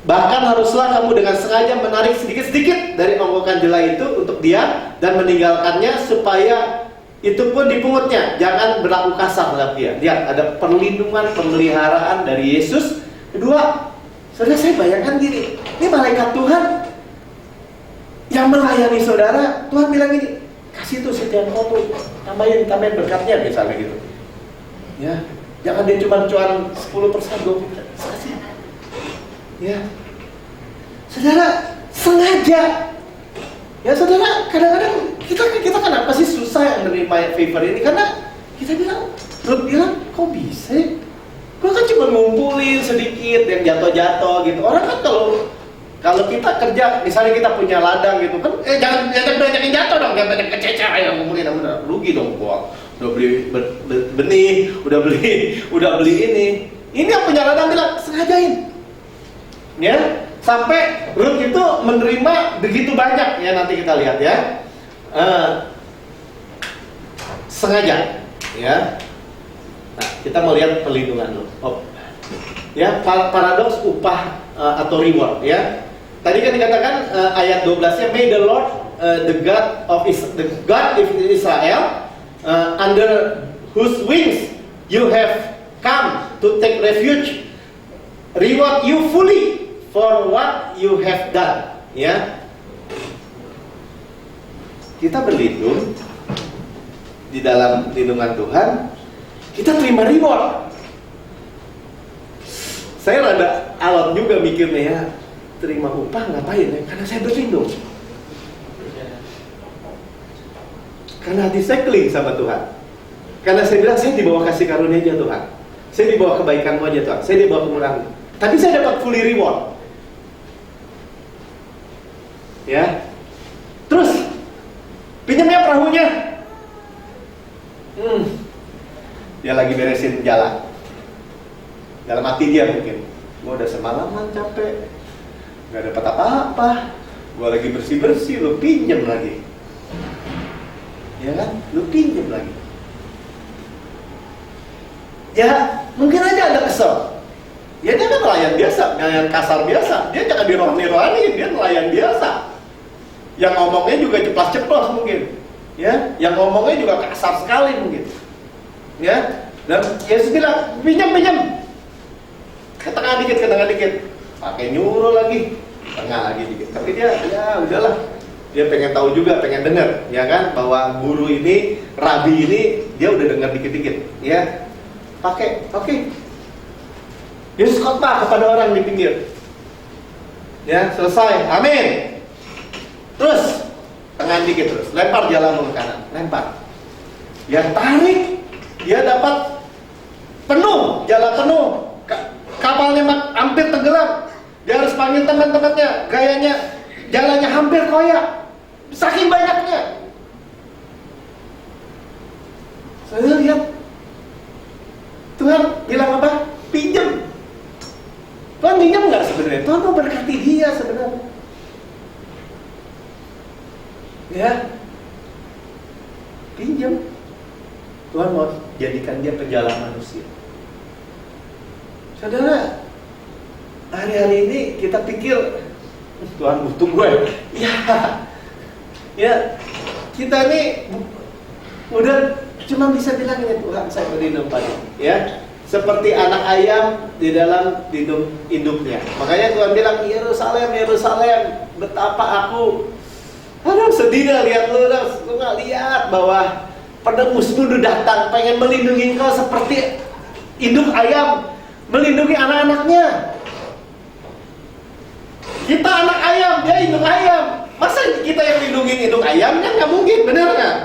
S1: Bahkan haruslah kamu dengan sengaja menarik sedikit-sedikit dari ongkokan jela itu untuk dia dan meninggalkannya supaya itu pun dipungutnya. Jangan berlaku kasar terhadap dia. Lihat, ada perlindungan, pemeliharaan dari Yesus. Kedua, saudara, saya bayangkan gini, ini malaikat Tuhan yang melayani saudara. Tuhan bilang gini, kasih tuh setiap foto, tambahin berkatnya misalnya gitu. Ya, jangan dia cuma 10%, 20%, kasih. Ya, saudara, sengaja. Ya saudara, kadang-kadang kita kenapa sih susah menerima favor ini? Karena kita bilang, kok bisa? Gue kan cuma ngumpulin sedikit yang jatuh-jatuh gitu. Orang kan kalau kita kerja, misalnya kita punya ladang gitu kan, jangan banyak yang jatuh dong, jangan banyak kececer yang ngumpulin, udah rugi dong gua. Udah beli benih, udah beli ini. Ini yang punya ladang bilang sengajain. Ya, sampai Ruth itu menerima begitu banyak ya, nanti kita lihat ya. Sengaja ya. Nah, kita mau lihat perlindungan dulu. Ya, paradoks upah atau reward ya. Tadi kan dikatakan ayat 12-nya, May the Lord the God of Israel under whose wings you have come to take refuge reward you fully for what you have done. Ya, kita berlindung di dalam lindungan Tuhan, kita terima reward. Saya rada alot juga mikirnya ya, terima upah ngapain ya? Karena saya berlindung. Karena hati saya kling sama Tuhan. Karena saya bilang, saya di bawah kasih karunia aja Tuhan. Saya di bawah kebaikan-Mu aja Tuhan. Saya di bawah kemurahan. Tapi saya dapat fully reward. Ya. Terus pinjamnya perahunya. Dia lagi beresin jalan. Dalam hati dia mungkin, gue udah semalaman capek, gak dapat apa-apa, gue lagi bersih-bersih, lu pinjem lagi. Ya kan? Lu pinjem lagi. Ya, mungkin aja ada kesel. Ya dia kan nelayan biasa, nelayan kasar biasa. Dia jangan dirohani-rohani, dia nelayan biasa. Yang ngomongnya juga ceplas-ceplos mungkin. Ya, yang ngomongnya juga kasar sekali mungkin. Ya, dan Yesus bilang, pinjam. Ketengah dikit, pakai nyuruh lagi, tengah lagi dikit. Tapi dia, ya udahlah, dia pengen tahu juga, pengen dengar, ya kan, bahwa guru ini, rabi ini, dia udah dengar dikit-dikit, ya, pakai, oke. Yesus khotbah kepada orang di pinggir, ya, selesai, amin. Terus, tengah dikit terus, lempar jalamu ke kanan, lempar. Dia tarik, dia dapat penuh, jalan penuh. Kapalnya hampir tenggelam. Dia harus panggil teman-temannya. Gayanya jalannya hampir koyak, saking banyaknya. Saya lihat Tuhan bilang apa? Pinjam. Tuhan pinjam nggak sebenarnya? Tuhan mau berkati dia sebenarnya. Ya, pinjam. Tuhan mau jadikan dia penjala manusia. Saudara, hari-hari ini kita pikir Tuhan butuh gue. Ya, kita ini udah cuma bisa bilang ini, Tuhan saya berlindung pada, ya, seperti anak ayam di dalam induknya. Makanya Tuhan bilang, Yerusalem, Yerusalem, betapa aku, aduh sedih lihat lu nggak lihat bahwa penebusmu udah datang, pengen melindungi engkau seperti induk ayam melindungi anak-anaknya. Kita anak ayam, dia induk ayam. Masa kita yang lindungi induk ayamnya? Nggak mungkin, bener nggak?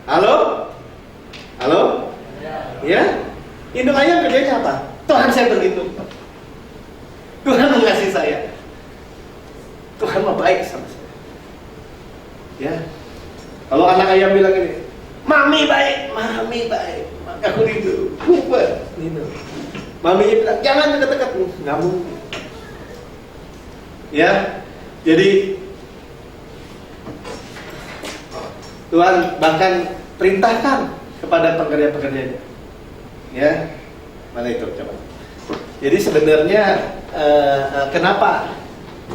S1: Halo? Halo? Ya? Induk ayam kerjanya apa? Tuhan saya berlindung. Tuhan mengasihi saya. Tuhan mau baik sama saya. Ya? Kalau anak ayam bilang ini, mami baik, maka aku rindu. Rindu. Maminya bilang, jangan dekat-dekat. Nggak mungkin. Ya, jadi Tuhan bahkan perintahkan kepada pekerja-pekerjanya. Ya, mana itu coba. Jadi sebenarnya kenapa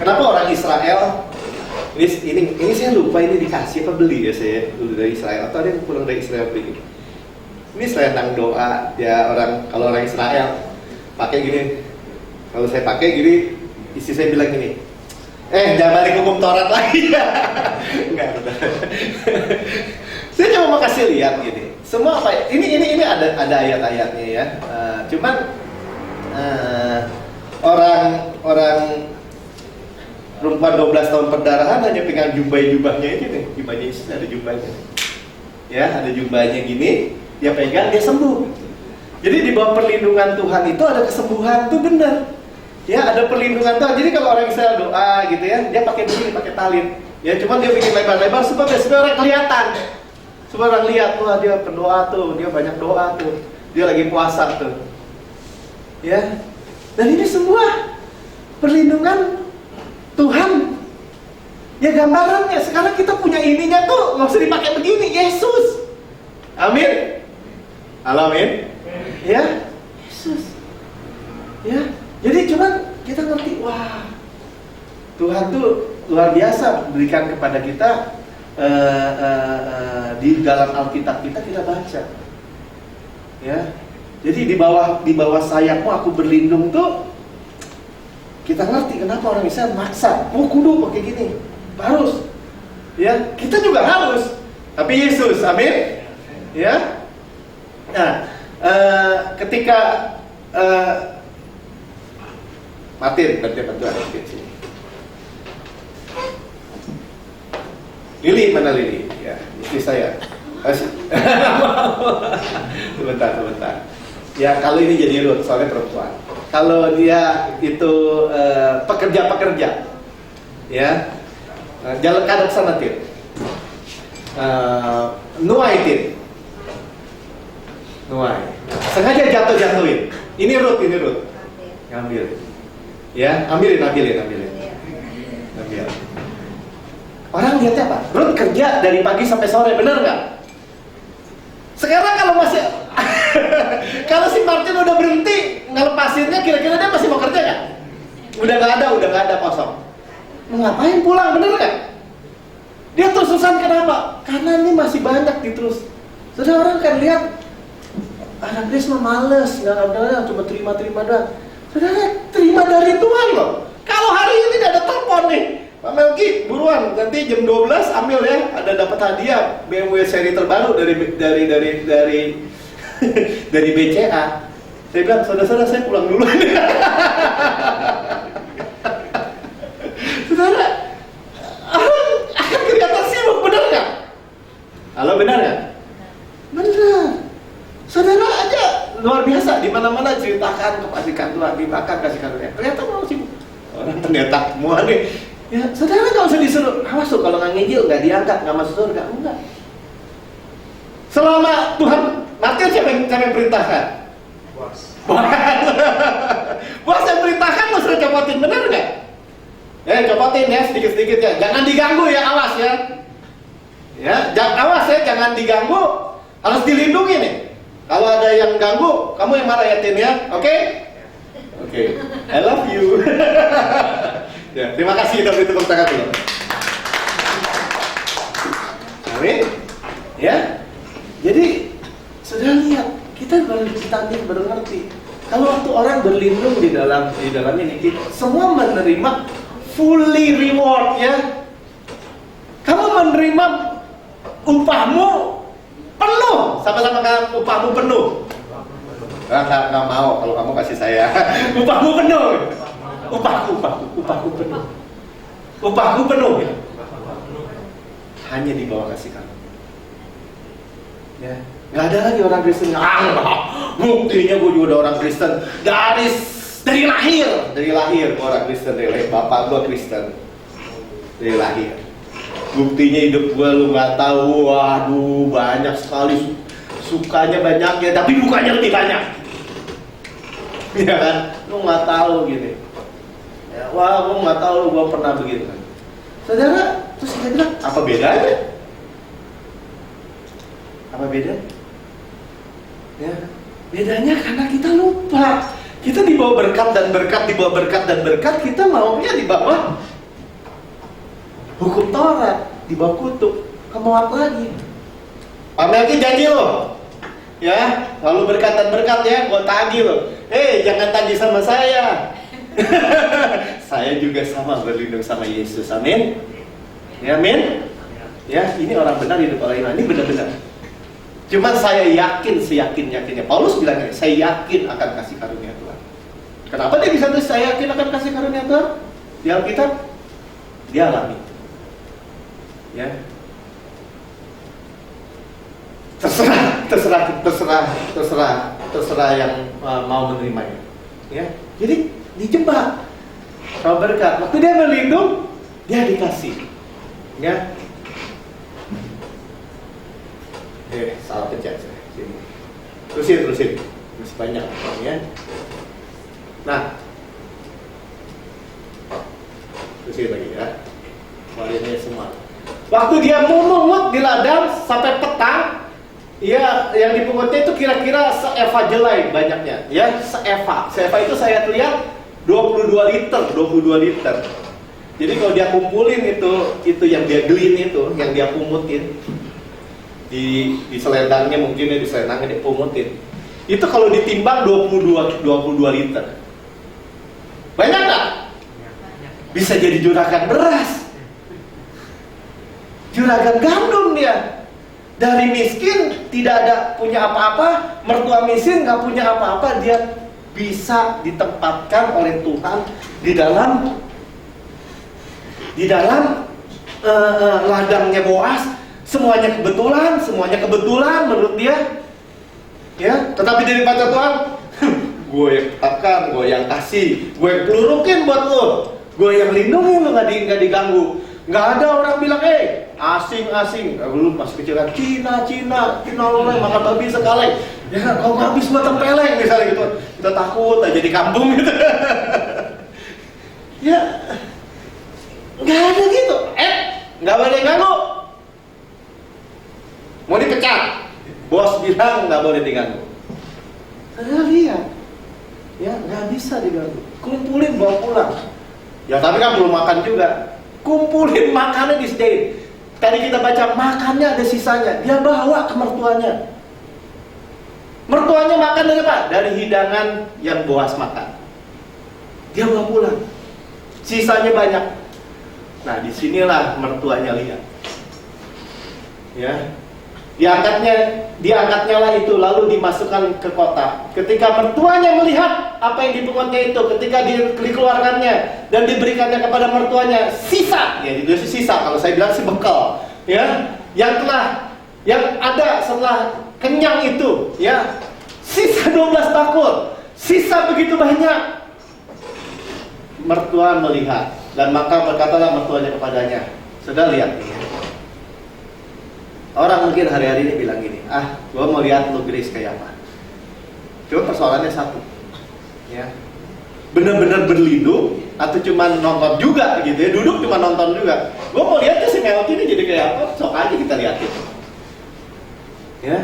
S1: orang Israel ini saya lupa ini dikasih apa beli ya saya dulu dari Israel atau ada yang pulang dari Israel beli. Ini selendang doa ya kalau orang Israel pakai gini. Kalau saya pakai gini, istri saya bilang gini, jangan balik hukum Taurat lagi ya. Enggak. Saya cuma mau kasih lihat gini. Semua apa? Ini ada ayat-ayatnya ya. Cuman orang perempuan 12 tahun perdarahan hanya pegang jubahnya ini nih. Jubahnya Yesus ada jubahnya. Ya, ada jubahnya gini, dia pegang dia sembuh. Jadi di bawah perlindungan Tuhan itu ada kesembuhan tuh benar. Ya, ada perlindungan Tuhan. Jadi kalau orang Israel doa gitu ya, dia pakai begini, pakai talin. Ya, cuman dia bikin lebar-lebar supaya orang kelihatan. Supaya orang lihat, wah dia berdoa tuh, dia banyak doa tuh. Dia lagi puasa tuh. Ya. Dan ini semua perlindungan Tuhan. Ya gambarannya, sekarang kita punya ininya tuh, nggak usah dipakai begini, Yesus. Amin. Halo, amin. Ya, Yesus. Ya. Jadi cuman kita ngerti, wah Tuhan tuh luar biasa berikan kepada kita di dalam Alkitab kita baca, ya. Jadi di bawah sayapmu aku berlindung tuh kita ngerti kenapa orang Israel maksa, kudu pakai gini, harus, ya. Kita juga harus, tapi Yesus, amin, ya. Nah, ketika Martin, bantu ada di sini. Lili, mana Lili? Ya, istri saya. Sebentar. Ya, kalau ini jadi Ruth, soalnya perempuan. Kalau dia itu pekerja-pekerja, ya, jalan kadang sana Tin. Nuai. Sengaja jatuhin. Ini Ruth. Ngambil. Ya, ambilin. Orang lihatnya apa? Ruth kerja dari pagi sampai sore, benar nggak? Sekarang kalau masih kalau si Martin udah berhenti ngelepasinnya, kira-kira dia masih mau kerja nggak? Udah nggak ada kosong. Mau ngapain pulang, bener nggak? Dia terus-terusan kenapa? Karena ini masih banyak diterus. Sudah orang kan lihat, anak dia mah males, nggak ada, cuma terima doang. Saudara, terima dari Tuhan loh. Kalau hari ini ada telepon nih, Pak Melki, buruan, nanti jam 12 ambil ya, ada dapat hadiah BMW seri terbaru dari BCA. Saya bilang, saudara saya pulang dulu. Saudara, akan kelihatan sibuk, benar nggak? Halo, benar nggak? Benar. Saudara aja luar biasa, di mana-mana ceritakan kepastikan Tuhan, dimakan kasihkan Tuhan. Ternyata mau sibuk. Orang ternyata semua nih Ya, saudara nggak usah disuruh, awas tuh kalau nggak ngejil nggak diangkat, nggak masuk surga, enggak. Selama Tuhan, Matius siapa yang perintahkan? Bos. Bos yang perintahkan lo suruh copotin, benar nggak? Copotin ya sedikit-sedikit ya, jangan diganggu ya, awas ya. Ya, awas ya, jangan diganggu, harus dilindungi nih. Kalau ada yang ganggu, kamu yang marah ya Tin ya, oke? Oke, I love you. Ya, terima kasih udah beri tepuk tangan dulu. Amin. Ya. Jadi saudara lihat, kita baru ngerti. Kalau waktu orang berlindung di dalam ini, kita semua menerima fully reward ya. Kamu menerima upahmu penuh, sama-sama kan upahmu penuh. Nggak mau kalau kamu kasih saya. Upahmu penuh. Upahku penuh. Upahku penuh. Hanya di bawah kasih kamu. Ya, nggak ada lagi orang Kristen. Buktinya gue juga udah orang Kristen dari lahir gue orang Kristen, dari lahir. Bapak gue Kristen dari lahir. Buktinya hidup gue lu nggak tahu. Waduh, banyak sekali sukanya banyaknya, tapi dukanya lebih banyak. Ya kan, lu nggak tahu gini. Ya, wah, gue nggak tahu, gue pernah begitu. Saudara, terus kita bilang, apa bedanya? Apa bedanya? Ya, bedanya karena kita lupa. Kita dibawa berkat dan berkat, dibawa berkat dan berkat, kita maunya di bawah hukum Taurat, di bawah kutuk. Kamu apa lagi? Pamelki janji lo, ya, lalu berkat dan berkat ya, gue tagih lo. Jangan tagih sama saya. Saya juga sama berlindung sama Yesus, amin. Ya, amin. Ya, ini orang benar hidup orang iman, ini benar-benar. Cuman saya yakin, seyakin-yakinnya. Paulus bilang ini, saya yakin akan kasih karunia Tuhan. Kenapa dia bisa tulis saya yakin akan kasih karunia Tuhan? Di Alkitab, dia alami. Ya. Terserah yang mau menerimanya. Ya. Jadi dijebak sama berkat. Waktu dia berlindung, dia dikasih. Ya. Salah pencet saya. Sini. Terusin. Masih banyak ya. Nah. Terusin lagi ya. Waliannya semua. Waktu dia memungut di ladang sampai petang, ya, yang dipungutnya itu kira-kira se-eva jelai banyaknya, ya, se-eva. Se-eva itu saya lihat 22 liter. Jadi kalau dia kumpulin itu yang dia glean itu, yang dia pungutin di selendangnya, mungkin ya di selendangnya dia pungutin. Itu kalau ditimbang 22 liter. Banyak nggak? Bisa jadi juragan beras. Juragan gandum dia. Dari miskin, tidak ada punya apa-apa, mertua miskin nggak punya apa-apa, dia bisa ditempatkan oleh Tuhan di dalam ladangnya Boas. Semuanya kebetulan menurut dia. Ya, tetapi dari mata Tuhan, gue yang tetapkan, gue yang kasih, gue yang pelurukin buat lo, gue yang lindungi lo, nggak diganggu. Nggak ada orang bilang, asing. Dulu masih kecil kan, Cina lo makan babi sekali. Ya, kau habis buat tempeleng misalnya gitu. Kita takut aja di kampung gitu. Ya, nggak ada gitu. Nggak boleh ganggu. Mau dipecat, bos bilang nggak boleh diganggu. Saya lihat, ya nggak bisa diganggu. Kumpulin bawa pulang. Ya tapi kan belum makan juga. Kumpulin makannya disediain. Tadi kita baca makannya ada sisanya. Dia bawa ke mertuanya. Mertuanya makan dari apa? Dari hidangan yang Boas makan. Dia bawa pulang. Sisanya banyak. Nah disinilah mertuanya lihat. Ya. Diangkatnya lah itu, lalu dimasukkan ke kota. Ketika mertuanya melihat apa yang dipungutnya itu, ketika dikeluarkannya dan diberikannya kepada mertuanya, sisa, ya itu sisa. Kalau saya bilang sih bekal, ya, yang ada setelah kenyang itu, ya, sisa 12 bakul, sisa begitu banyak. Mertua melihat, Dan maka berkatalah mertuanya kepadanya. Sudah lihat nih ya. Orang mungkin hari-hari ini bilang gini, gue mau lihat lu Grace kayak apa. Cuma persoalannya satu, ya, bener-bener berlindung atau cuma nonton juga gitu ya, duduk cuma nonton juga. Gue mau lihatnya si Melky ini jadi kayak apa, sok aja kita liatin. Ya,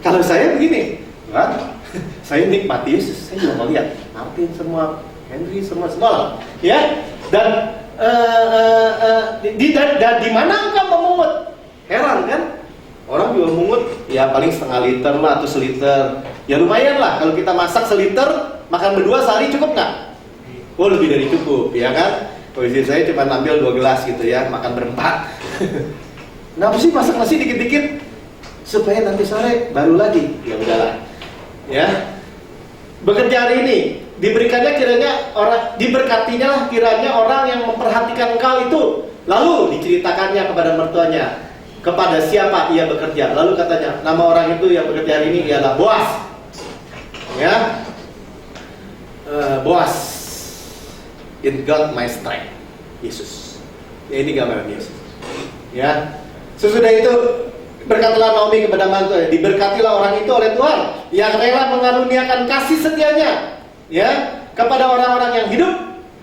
S1: kalau saya begini, kan, saya nikmati Yesus, saya juga mau lihat Martin semua, Henry semua lah, ya. Dan di mana engkau memungut? Heran kan? Orang juga mungut ya paling setengah liter lah atau seliter. Ya lumayan lah kalau kita masak seliter, makan berdua sehari cukup nggak? Oh lebih dari cukup, ya kan? Posisi saya cuma ambil 2 gelas gitu ya, makan berempat. Kenapa sih masak nasi dikit-dikit? Supaya nanti sore baru lagi. Ya udahlah. Ya. Bekerja hari ini diberikannya kiranya orang, diberkatinya lah kiranya orang yang memperhatikan engkau itu. Lalu diceritakannya kepada mertuanya. Kepada siapa ia bekerja. Lalu katanya, nama orang itu yang bekerja hari ini ialah Boas. Ya, Boas. In God my strength. Yesus. Ya, ini gambaran Yesus. Ya. Sesudah itu berkatalah Naomi kepada mantunya, diberkatilah orang itu oleh Tuhan yang rela mengaruniakan kasih setianya, ya, kepada orang-orang yang hidup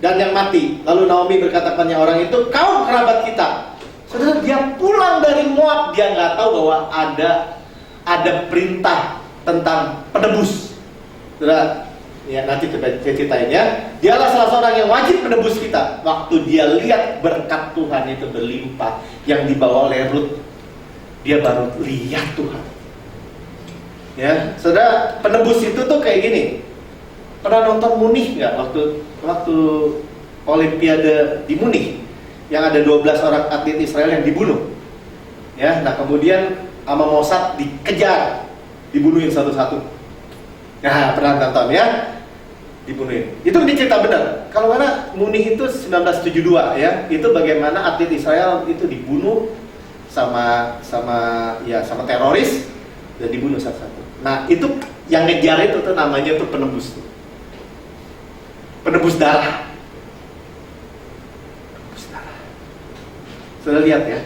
S1: dan yang mati. Lalu Naomi berkata kepada orang itu, kau kerabat kita. Saudara, dia pulang dari Moab, dia nggak tahu bahwa ada perintah tentang penebus. Saudara, ya nanti saya ceritain ya. Dialah salah seorang yang wajib menebus kita. Waktu dia lihat berkat Tuhan itu berlimpah yang dibawa oleh Ruth, dia baru lihat Tuhan. Ya, saudara, penebus itu tuh kayak gini. Pernah nonton Munich nggak waktu Olimpiade di Munich? Yang ada 12 orang atlet Israel yang dibunuh. Ya, nah kemudian sama Mossad dikejar, dibunuhin satu-satu. Nah, pernah nonton ya? Dibunuhin. Itu cerita benar. Kalau mana Munich itu 1972 ya, itu bagaimana atlet Israel itu dibunuh sama teroris dan dibunuh satu-satu. Nah, itu yang ngejar itu tuh namanya tuh penebus. Penebus darah. Saudara lihat ya,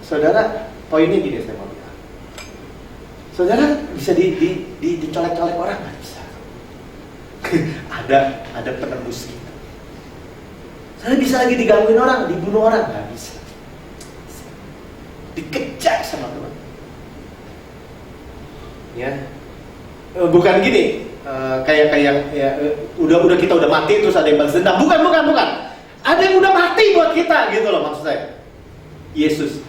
S1: saudara, poinnya gini saya mau bilang. Saudara bisa dicolek-colek orang nggak bisa. ada penebus kita. Saudara bisa lagi digangguin orang, dibunuh orang nggak bisa. Dikejar sama Tuhan. Ya, bukan gini, kayak ya, udah kita udah mati terus ada yang balas dendam. Bukan. Ada yang udah mati buat kita, gitu loh maksud saya. Yesus.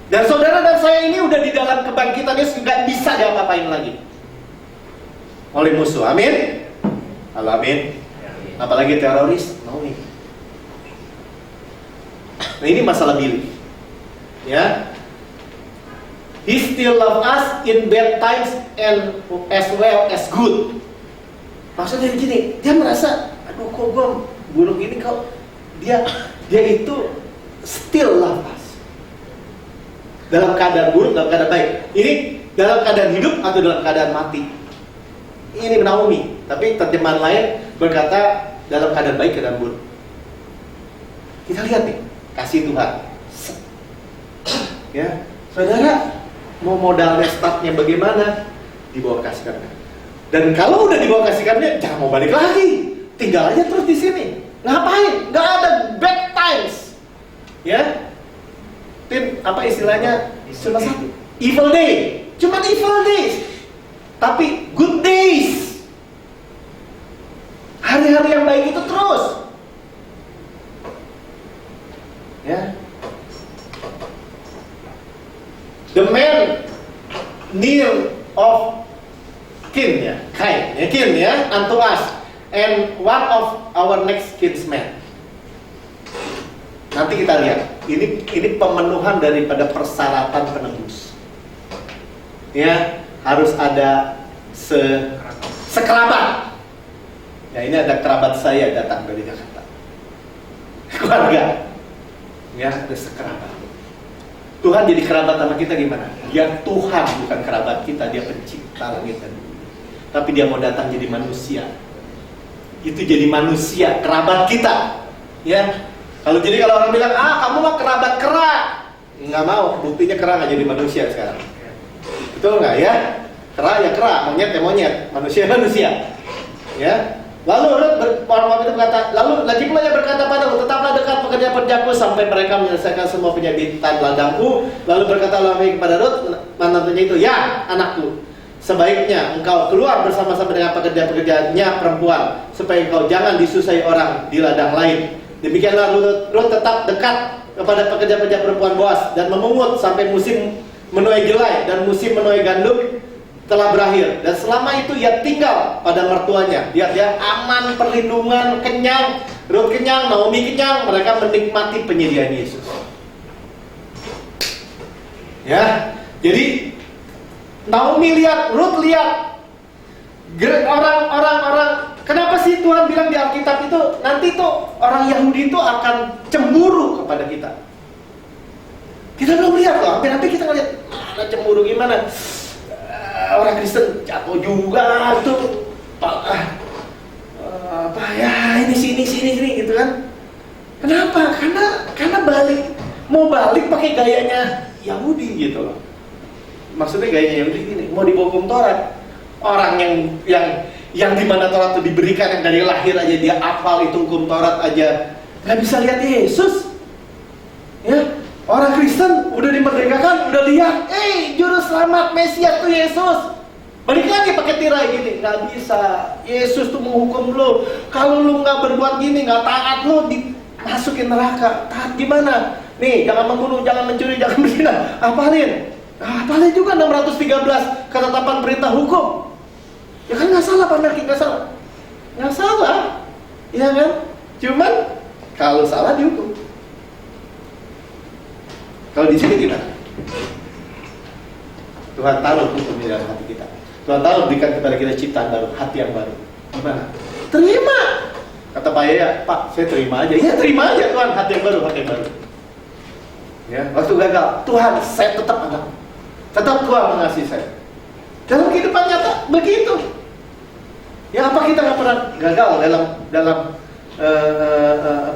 S1: Dan saudara dan saya ini udah di dalam kebangkitan Yesus, nggak bisa diapa-apain lagi oleh musuh. Amin. Halo, amin. Apalagi teroris, no. Nah ini masalah Billy. Ya. He still love us in bad times and as well as good. Maksudnya gini, dia merasa, aduh kok gue buruk ini, kok dia itu still love us. Dalam keadaan buruk, dalam keadaan baik. Ini dalam keadaan hidup atau dalam keadaan mati. Ini Naomi, tapi terjemahan lain berkata dalam keadaan baik, keadaan buruk. Kita lihat nih, kasih Tuhan. Ya, saudara, mau modalnya startnya bagaimana? Dibawa kasih karunia. Dan kalau udah dibawa kasih karunia, jangan mau balik lagi. Tinggal aja terus di sini. Ngapain? Nggak ada bad times. Ya, Tim, apa istilahnya? Cuma satu. Evil day. Cuma evil days. Tapi good days. Hari-hari yang baik itu terus. Ya. The man near of kin ya, kin ya, unto us, and one of our next kinsman. Nanti kita lihat, ini pemenuhan daripada persyaratan penebus. Ya, harus ada sekerabat. Ya, ini ada kerabat saya datang dari Jakarta. Keluarga. Ya, ada sekerabat. Tuhan jadi kerabat sama kita gimana? Dia Tuhan, bukan kerabat kita, dia pencipta langit dan bumi. Tapi dia mau datang jadi manusia. itu jadi manusia, kerabat kita. Ya, kalau orang bilang, kamu mah kerabat kera, nggak mau, buktinya kera nggak jadi manusia sekarang. Betul nggak ya? Kera ya kera, monyet ya monyet, manusia ya manusia. Ya. Lalu Ruth itu berkata, lalu lagi pula ia berkata padaku, tetaplah dekat pekerja-pekerjaku sampai mereka menyelesaikan semua penyabitan ladangku. Lalu berkatalah kepada Ruth, menantunya itu, ya anakku, sebaiknya engkau keluar bersama-sama dengan pekerja-pekerjanya perempuan, supaya engkau jangan disusahi orang di ladang lain. Demikianlah Ruth tetap dekat kepada pekerja-pekerja perempuan Boas dan memungut sampai musim menuai jelai dan musim menuai gandum telah berakhir. Dan selama itu ia tinggal pada mertuanya. Lihat ya, aman, perlindungan, kenyang. Ruth kenyang, Naomi kenyang. Mereka menikmati penyediaan Yesus. Ya, jadi Naomi lihat, Ruth lihat. Orang, kenapa sih Tuhan bilang di Alkitab itu nanti tuh orang Yahudi itu akan cemburu kepada kita? Kita belum lihat loh, hampir kita ngeliat mana cemburu gimana. Orang Kristen jatuh juga tuh, apa ya ini sini gitu kan? Kenapa? Karena mau balik pakai gayanya Yahudi gitu loh. Maksudnya gayanya Yahudi gini, mau dihukum Taurat. Orang yang di mana Taurat itu diberikan, yang dari lahir aja dia hafal itu hukum Taurat aja, nggak bisa lihat Yesus. Ya. Orang Kristen udah dimerdekakan, udah lihat, juru selamat Mesias tuh Yesus. Balik lagi pakai tirai gini, nggak bisa. Yesus tuh menghukum lo. Kalau lo nggak berbuat gini, nggak taat, lo dimasukin neraka. Taat gimana? Nih, jangan membunuh, jangan mencuri, jangan berzina. Apalin juga 613 ketetapan perintah hukum. Ya kan nggak salah, Pak Merki, nggak salah. Nggak salah, iya kan? Cuman kalau salah dihukum. Kalau di sini gimana? Tuhan taruh hukum di dalam hati kita. Tuhan taruh berikan kepada kita ciptaan baru, hati yang baru. Gimana? Terima. Kata Pak Yaya, Pak, saya terima aja. Ya terima aja Tuhan, hati yang baru, hati yang baru. Ya, waktu gagal, Tuhan, saya tetap anak. Tetap Tuhan mengasihi saya. Dalam kehidupan nyata begitu. Ya, apa kita nggak pernah gagal dalam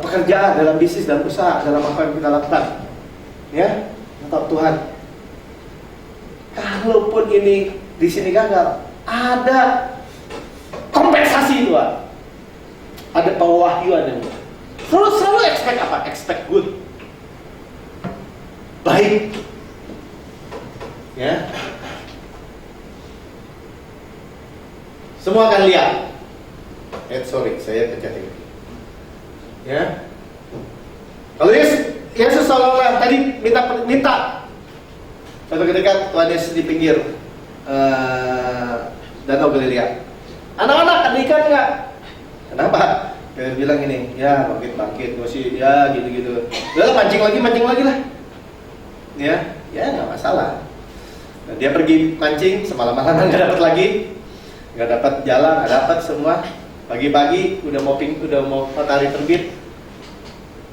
S1: pekerjaan, dalam bisnis, dalam usaha, dalam apa yang kita lakukan? Ya, tetap Tuhan. Kalaupun ini di sini gagal, ada kompensasi Tuhan. Ada pewahyuan yang selalu expect apa? Expect good. Baik. Ya. Semua akan lihat. Saya kecating. Ya. Kalau Yesus seolah-olah tadi minta. Suatu ketika Tuhan Yesus di pinggir Danau Galilea. Anak-anak, ada ikan nggak? Kenapa? Dia bilang ini, ya bangkit, gue sih, ya gitu-gitu. Udah mancing lagi lah. Ya nggak masalah. Nah, dia pergi mancing, semalam-malaman nggak dapat lagi, nggak dapat jalan, nggak dapat semua. Pagi-pagi udah mau matahari terbit.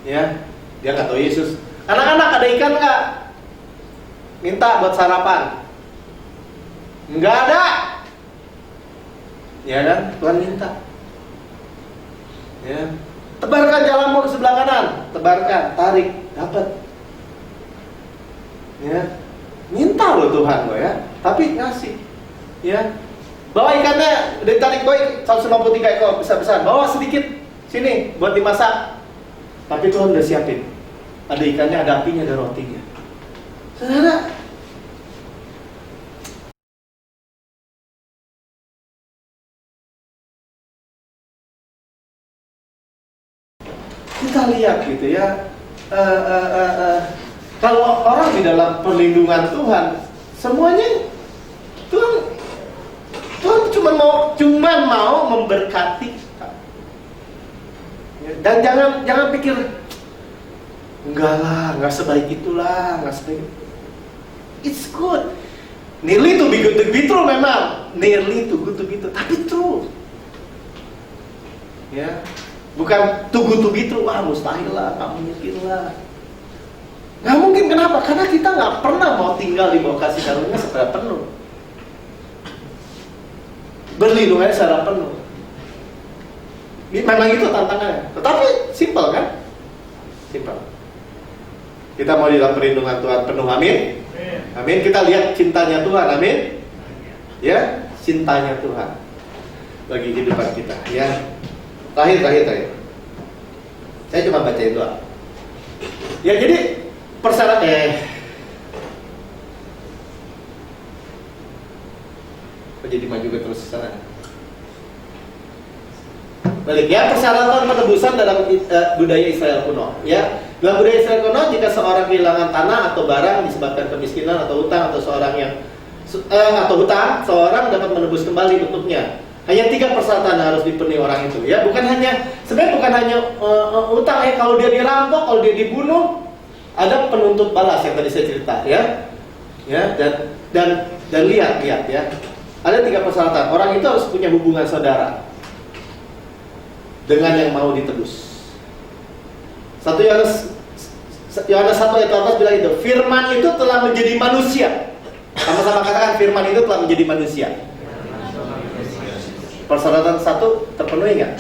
S1: Ya. Dia nggak tahu Yesus. Anak-anak, ada ikan nggak? Minta buat sarapan. Nggak ada. Ya kan? Tuhan minta. Ya. Tebarkan jalanmu ke sebelah kanan. Tebarkan, tarik, dapat. Ya. Minta loh Tuhan lo ya. Tapi ngasih. Ya. Bawa ikannya, udah tarik boy 153 ekor besar-besar. Bawa sedikit sini buat dimasak. Tapi Tuhan udah siapin. Ada ikannya, ada apinya, ada rotinya. Saudara, kita lihat gitu ya. Kalau orang di dalam perlindungan Tuhan, semuanya Tuhan cuma mau memberkati kita. Dan jangan pikir enggak lah, enggak sebaik itulah, enggak sebaik itu. It's good. Nearly to be good to be true memang. Nearly to good to be true, tapi true. Ya. Bukan too good to be true, wah mustahil lah, nggak mungkin lah. Nggak mungkin, kenapa? Karena kita nggak pernah mau tinggal di bawah kasih karunia secara penuh. Berlindungannya secara penuh. Memang itu tantangannya. Tetapi simple kan? Simple. Kita mau di dalam perlindungan Tuhan penuh, amin? Amin. Kita lihat cintanya Tuhan, amin? Ya, cintanya Tuhan bagi kehidupan kita. Ya. Terakhir. Saya cuma bacain doang. Ya, jadi persyaratan jadi maju ke terus sana. Balik ya, persyaratan penebusan dalam budaya Israel kuno. Ya, dalam budaya Israel kuno, jika seorang kehilangan tanah atau barang disebabkan kemiskinan atau hutang atau seorang dapat menebus kembali untuknya. Hanya 3 persyaratan harus dipenuhi orang itu. Ya, sebenarnya bukan hanya hutang ya. Kalau dia dirampok, kalau dia dibunuh, ada penuntut balas yang tadi saya cerita. Ya, dan lihat ya. Ada 3 persyaratan. Orang itu harus punya hubungan saudara dengan yang mau ditebus. 1 Yohanes 1 ayat 18 bilang itu, firman itu telah menjadi manusia. Sama-sama katakan, firman itu telah menjadi manusia. Persyaratan 1 terpenuhi nggak?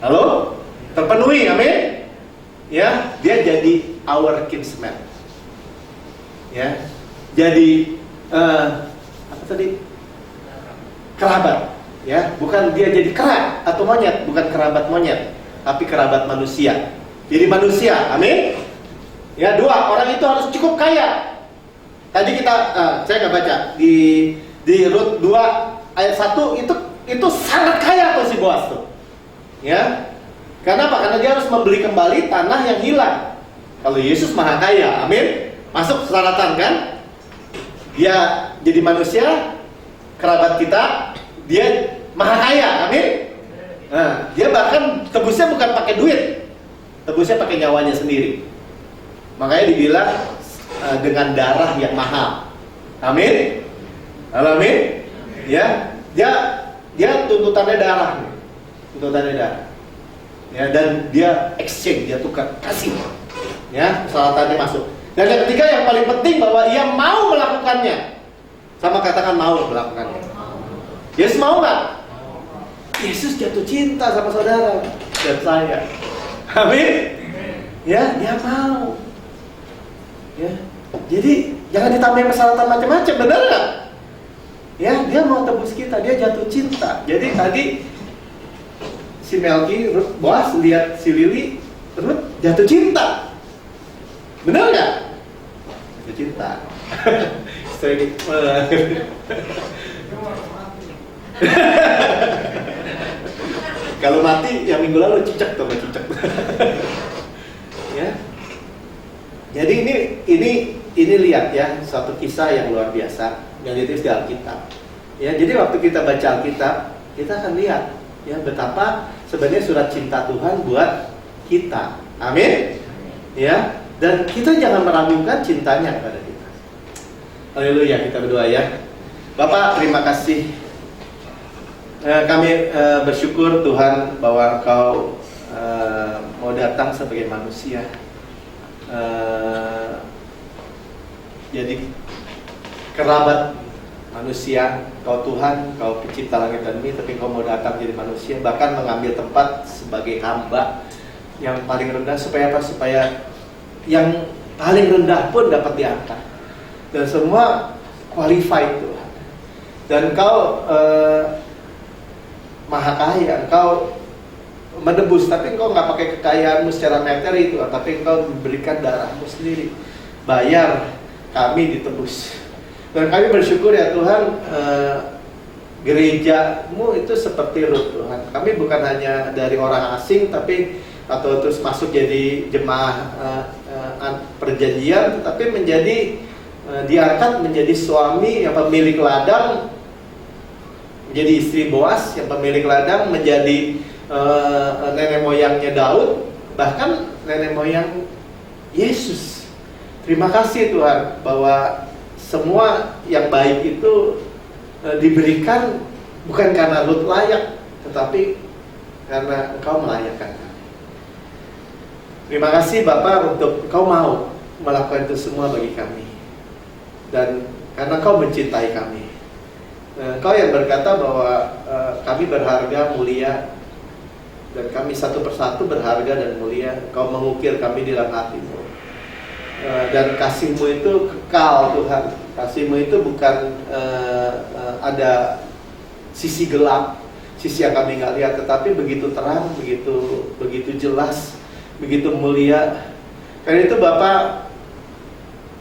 S1: Halo? Terpenuhi, amin? Ya, dia jadi our kinsman. Ya, jadi apa tadi? Kerabat. Ya, bukan dia jadi kera atau monyet, bukan kerabat monyet, tapi kerabat manusia. Jadi manusia, amin. Ya, 2, orang itu harus cukup kaya. Tadi saya nggak baca di Rut 2 ayat 1 itu sangat kaya tuh si Boas tuh. Ya, karena apa? Karena dia harus membeli kembali tanah yang hilang. Kalau Yesus maha kaya, amin. Masuk persyaratan kan? Dia jadi manusia, kerabat kita, dia maha kaya, amin. Nah, dia bahkan tebusnya bukan pakai duit, tebusnya pakai nyawanya sendiri. Makanya dibilang dengan darah yang mahal, amin. Halo, amin. Ya, dia tuntutannya darah, ya, dan dia exchange, dia tukar, kasih, ya, persyaratannya masuk. Dan yang ketiga yang paling penting bahwa ia mau melakukannya. Sama katakan mau melakukannya. Yesus mau nggak? Yesus jatuh cinta sama saudara dan saya. Amin. Ya, dia mau. Ya, jadi jangan ditambahin persyaratan macam-macam, benar nggak? Ya, dia mau tebus kita, dia jatuh cinta. Jadi tadi si Melki, Boas lihat si Lili, terus jatuh cinta. Benar nggak? Jatuh cinta. Kalau mati yang minggu lalu cicak. Ya. Jadi ini lihat ya, suatu kisah yang luar biasa yang ditulis di Alkitab. Ya, jadi waktu kita baca Alkitab, kita akan lihat ya betapa sebenarnya surat cinta Tuhan buat kita. Amin. Ya, dan kita jangan meragukan cintanya kepada kita. Haleluya, kita berdoa ya. Bapak, terima kasih. Kami bersyukur Tuhan bahwa Engkau mau datang sebagai manusia. Jadi kerabat manusia, Kau Tuhan, Kau pencipta langit dan bumi, tapi Kau mau datang jadi manusia, bahkan mengambil tempat sebagai hamba yang paling rendah. Supaya apa? Supaya yang paling rendah pun dapat diangkat, dan semua qualified Tuhan. Dan Kau maha kaya, Engkau menebus, tapi Engkau nggak pakai kekayaanmu secara materi Tuhan, tapi Engkau memberikan darahmu sendiri, bayar kami ditebus. Dan kami bersyukur ya Tuhan, gerejamu itu seperti Rut Tuhan. Kami bukan hanya dari orang asing, tapi atau terus masuk jadi jemaah perjanjian, tetapi menjadi diangkat menjadi suami yang pemilik ladang, menjadi istri Boas yang pemilik ladang, menjadi nenek moyangnya Daud, bahkan nenek moyang Yesus. Terima kasih Tuhan bahwa semua yang baik itu diberikan bukan karena Rut layak, tetapi karena Engkau melayakkan kami. Terima kasih Bapak untuk Engkau mau melakukan itu semua bagi kami, dan karena Engkau mencintai kami. Engkau yang berkata bahwa kami berharga, mulia, Dan kami satu persatu berharga dan mulia. Engkau mengukir kami di dalam hati-Mu. Dan kasih-Mu itu kekal Tuhan. Kasih-Mu itu bukan ada sisi gelap, sisi yang kami nggak lihat, tetapi begitu terang, begitu jelas, begitu mulia. Karena itu Bapa,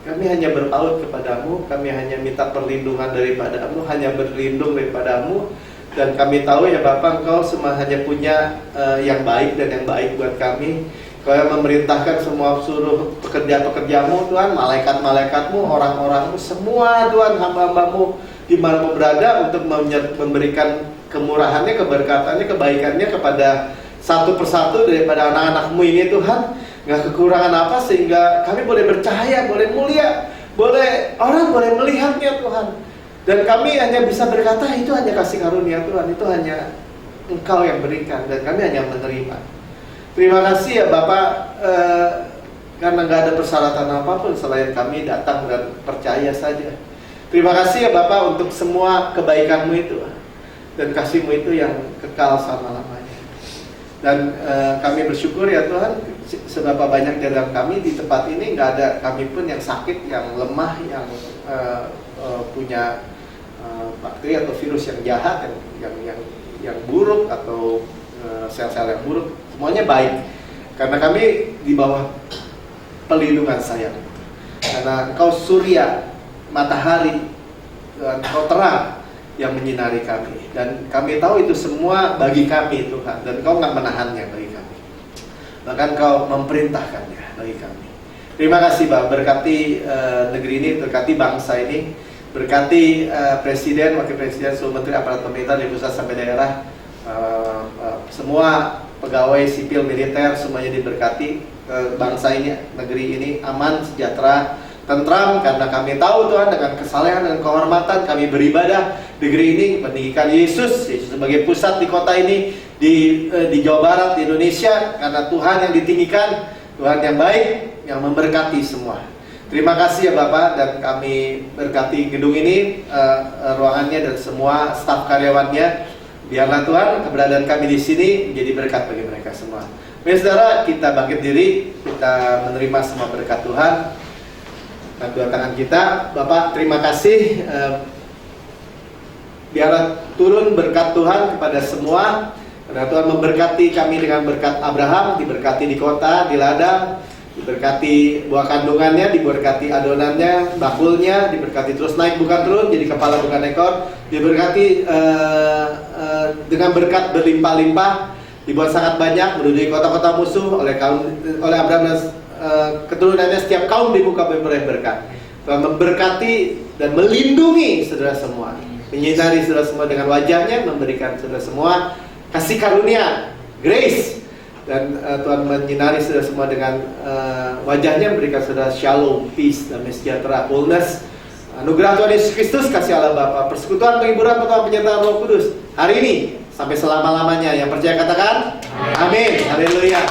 S1: kami hanya berpaut kepadamu, kami hanya minta perlindungan daripadamu, hanya berlindung daripadamu. Dan kami tahu ya Bapak, Engkau semua hanya punya yang baik dan yang baik buat kami. Kau yang memerintahkan semua suruh pekerja-pekerjamu Tuhan, malaikat-malaikatmu, orang-orangmu, semua Tuhan, hamba-hambamu dimanapun berada untuk memberikan kemurahannya, keberkatannya, kebaikannya kepada satu persatu daripada anak-anakmu ini Tuhan. Nggak kekurangan apa sehingga kami boleh percaya, boleh mulia, orang boleh melihatnya Tuhan. Dan kami hanya bisa berkata itu hanya kasih karunia Tuhan, itu hanya Engkau yang berikan dan kami hanya menerima. Terima kasih ya Bapak, karena nggak ada persyaratan apapun selain kami datang dan percaya saja. Terima kasih ya Bapak untuk semua kebaikan-Mu itu dan kasih-Mu itu yang kekal selama-lamanya. Dan kami bersyukur ya Tuhan, seberapa banyak di dalam kami di tempat ini nggak ada kami pun yang sakit, yang lemah, yang punya bakteri atau virus yang jahat, yang buruk atau sel-sel yang buruk, semuanya baik karena kami di bawah pelindungan sayang. Karena Engkau surya, matahari, Engkau terang yang menyinari kami, dan kami tahu itu semua bagi kami Tuhan, dan Engkau nggak menahannya bagi kami, bahkan Engkau memerintahkannya bagi kami. Terima kasih Bapak, berkati negeri ini, berkati bangsa ini, berkati presiden, wakil presiden, seluruh menteri aparat pemerintah dari pusat sampai daerah, semua pegawai sipil militer semuanya diberkati, bangsa ini, negeri ini aman, sejahtera, tentram, karena kami tahu Tuhan dengan kesalehan dan kehormatan kami beribadah di negeri ini, meninggikan Yesus sebagai pusat di kota ini, di Jawa Barat, di Indonesia, karena Tuhan yang ditinggikan, Tuhan yang baik, yang memberkati semua. Terima kasih ya Bapak, dan kami berkati gedung ini, ruangannya dan semua staf karyawannya. Biarlah Tuhan keberadaan kami di sini menjadi berkat bagi mereka semua. Baik saudara, kita bangkit diri, kita menerima semua berkat Tuhan. Dan dua tangan kita, Bapak terima kasih, biarlah turun berkat Tuhan kepada semua. Karena Tuhan memberkati kami dengan berkat Abraham, diberkati di kota, di ladang, diberkati buah kandungannya, diberkati adonannya, bakulnya, diberkati terus naik bukan turun, jadi kepala bukan ekor, diberkati dengan berkat berlimpah-limpah, dibuat sangat banyak, menuju kota-kota musuh oleh Abraham dan keturunannya, setiap kaum dibuka berbagai berkat. Tuhan memberkati dan melindungi saudara semua, menyinari saudara semua dengan wajahnya, memberikan saudara semua kasih karunia, grace. Dan Tuhan menyinari saudara semua dengan wajahnya, memberikan saudara shalom, peace, damai sejahtera, wholeness. Anugerah Tuhan Yesus Kristus, kasih Allah Bapa, persekutuan, penghiburan, pertemuan, penyertaan Roh Kudus hari ini sampai selama-lamanya. Yang percaya katakan amin. Haleluya.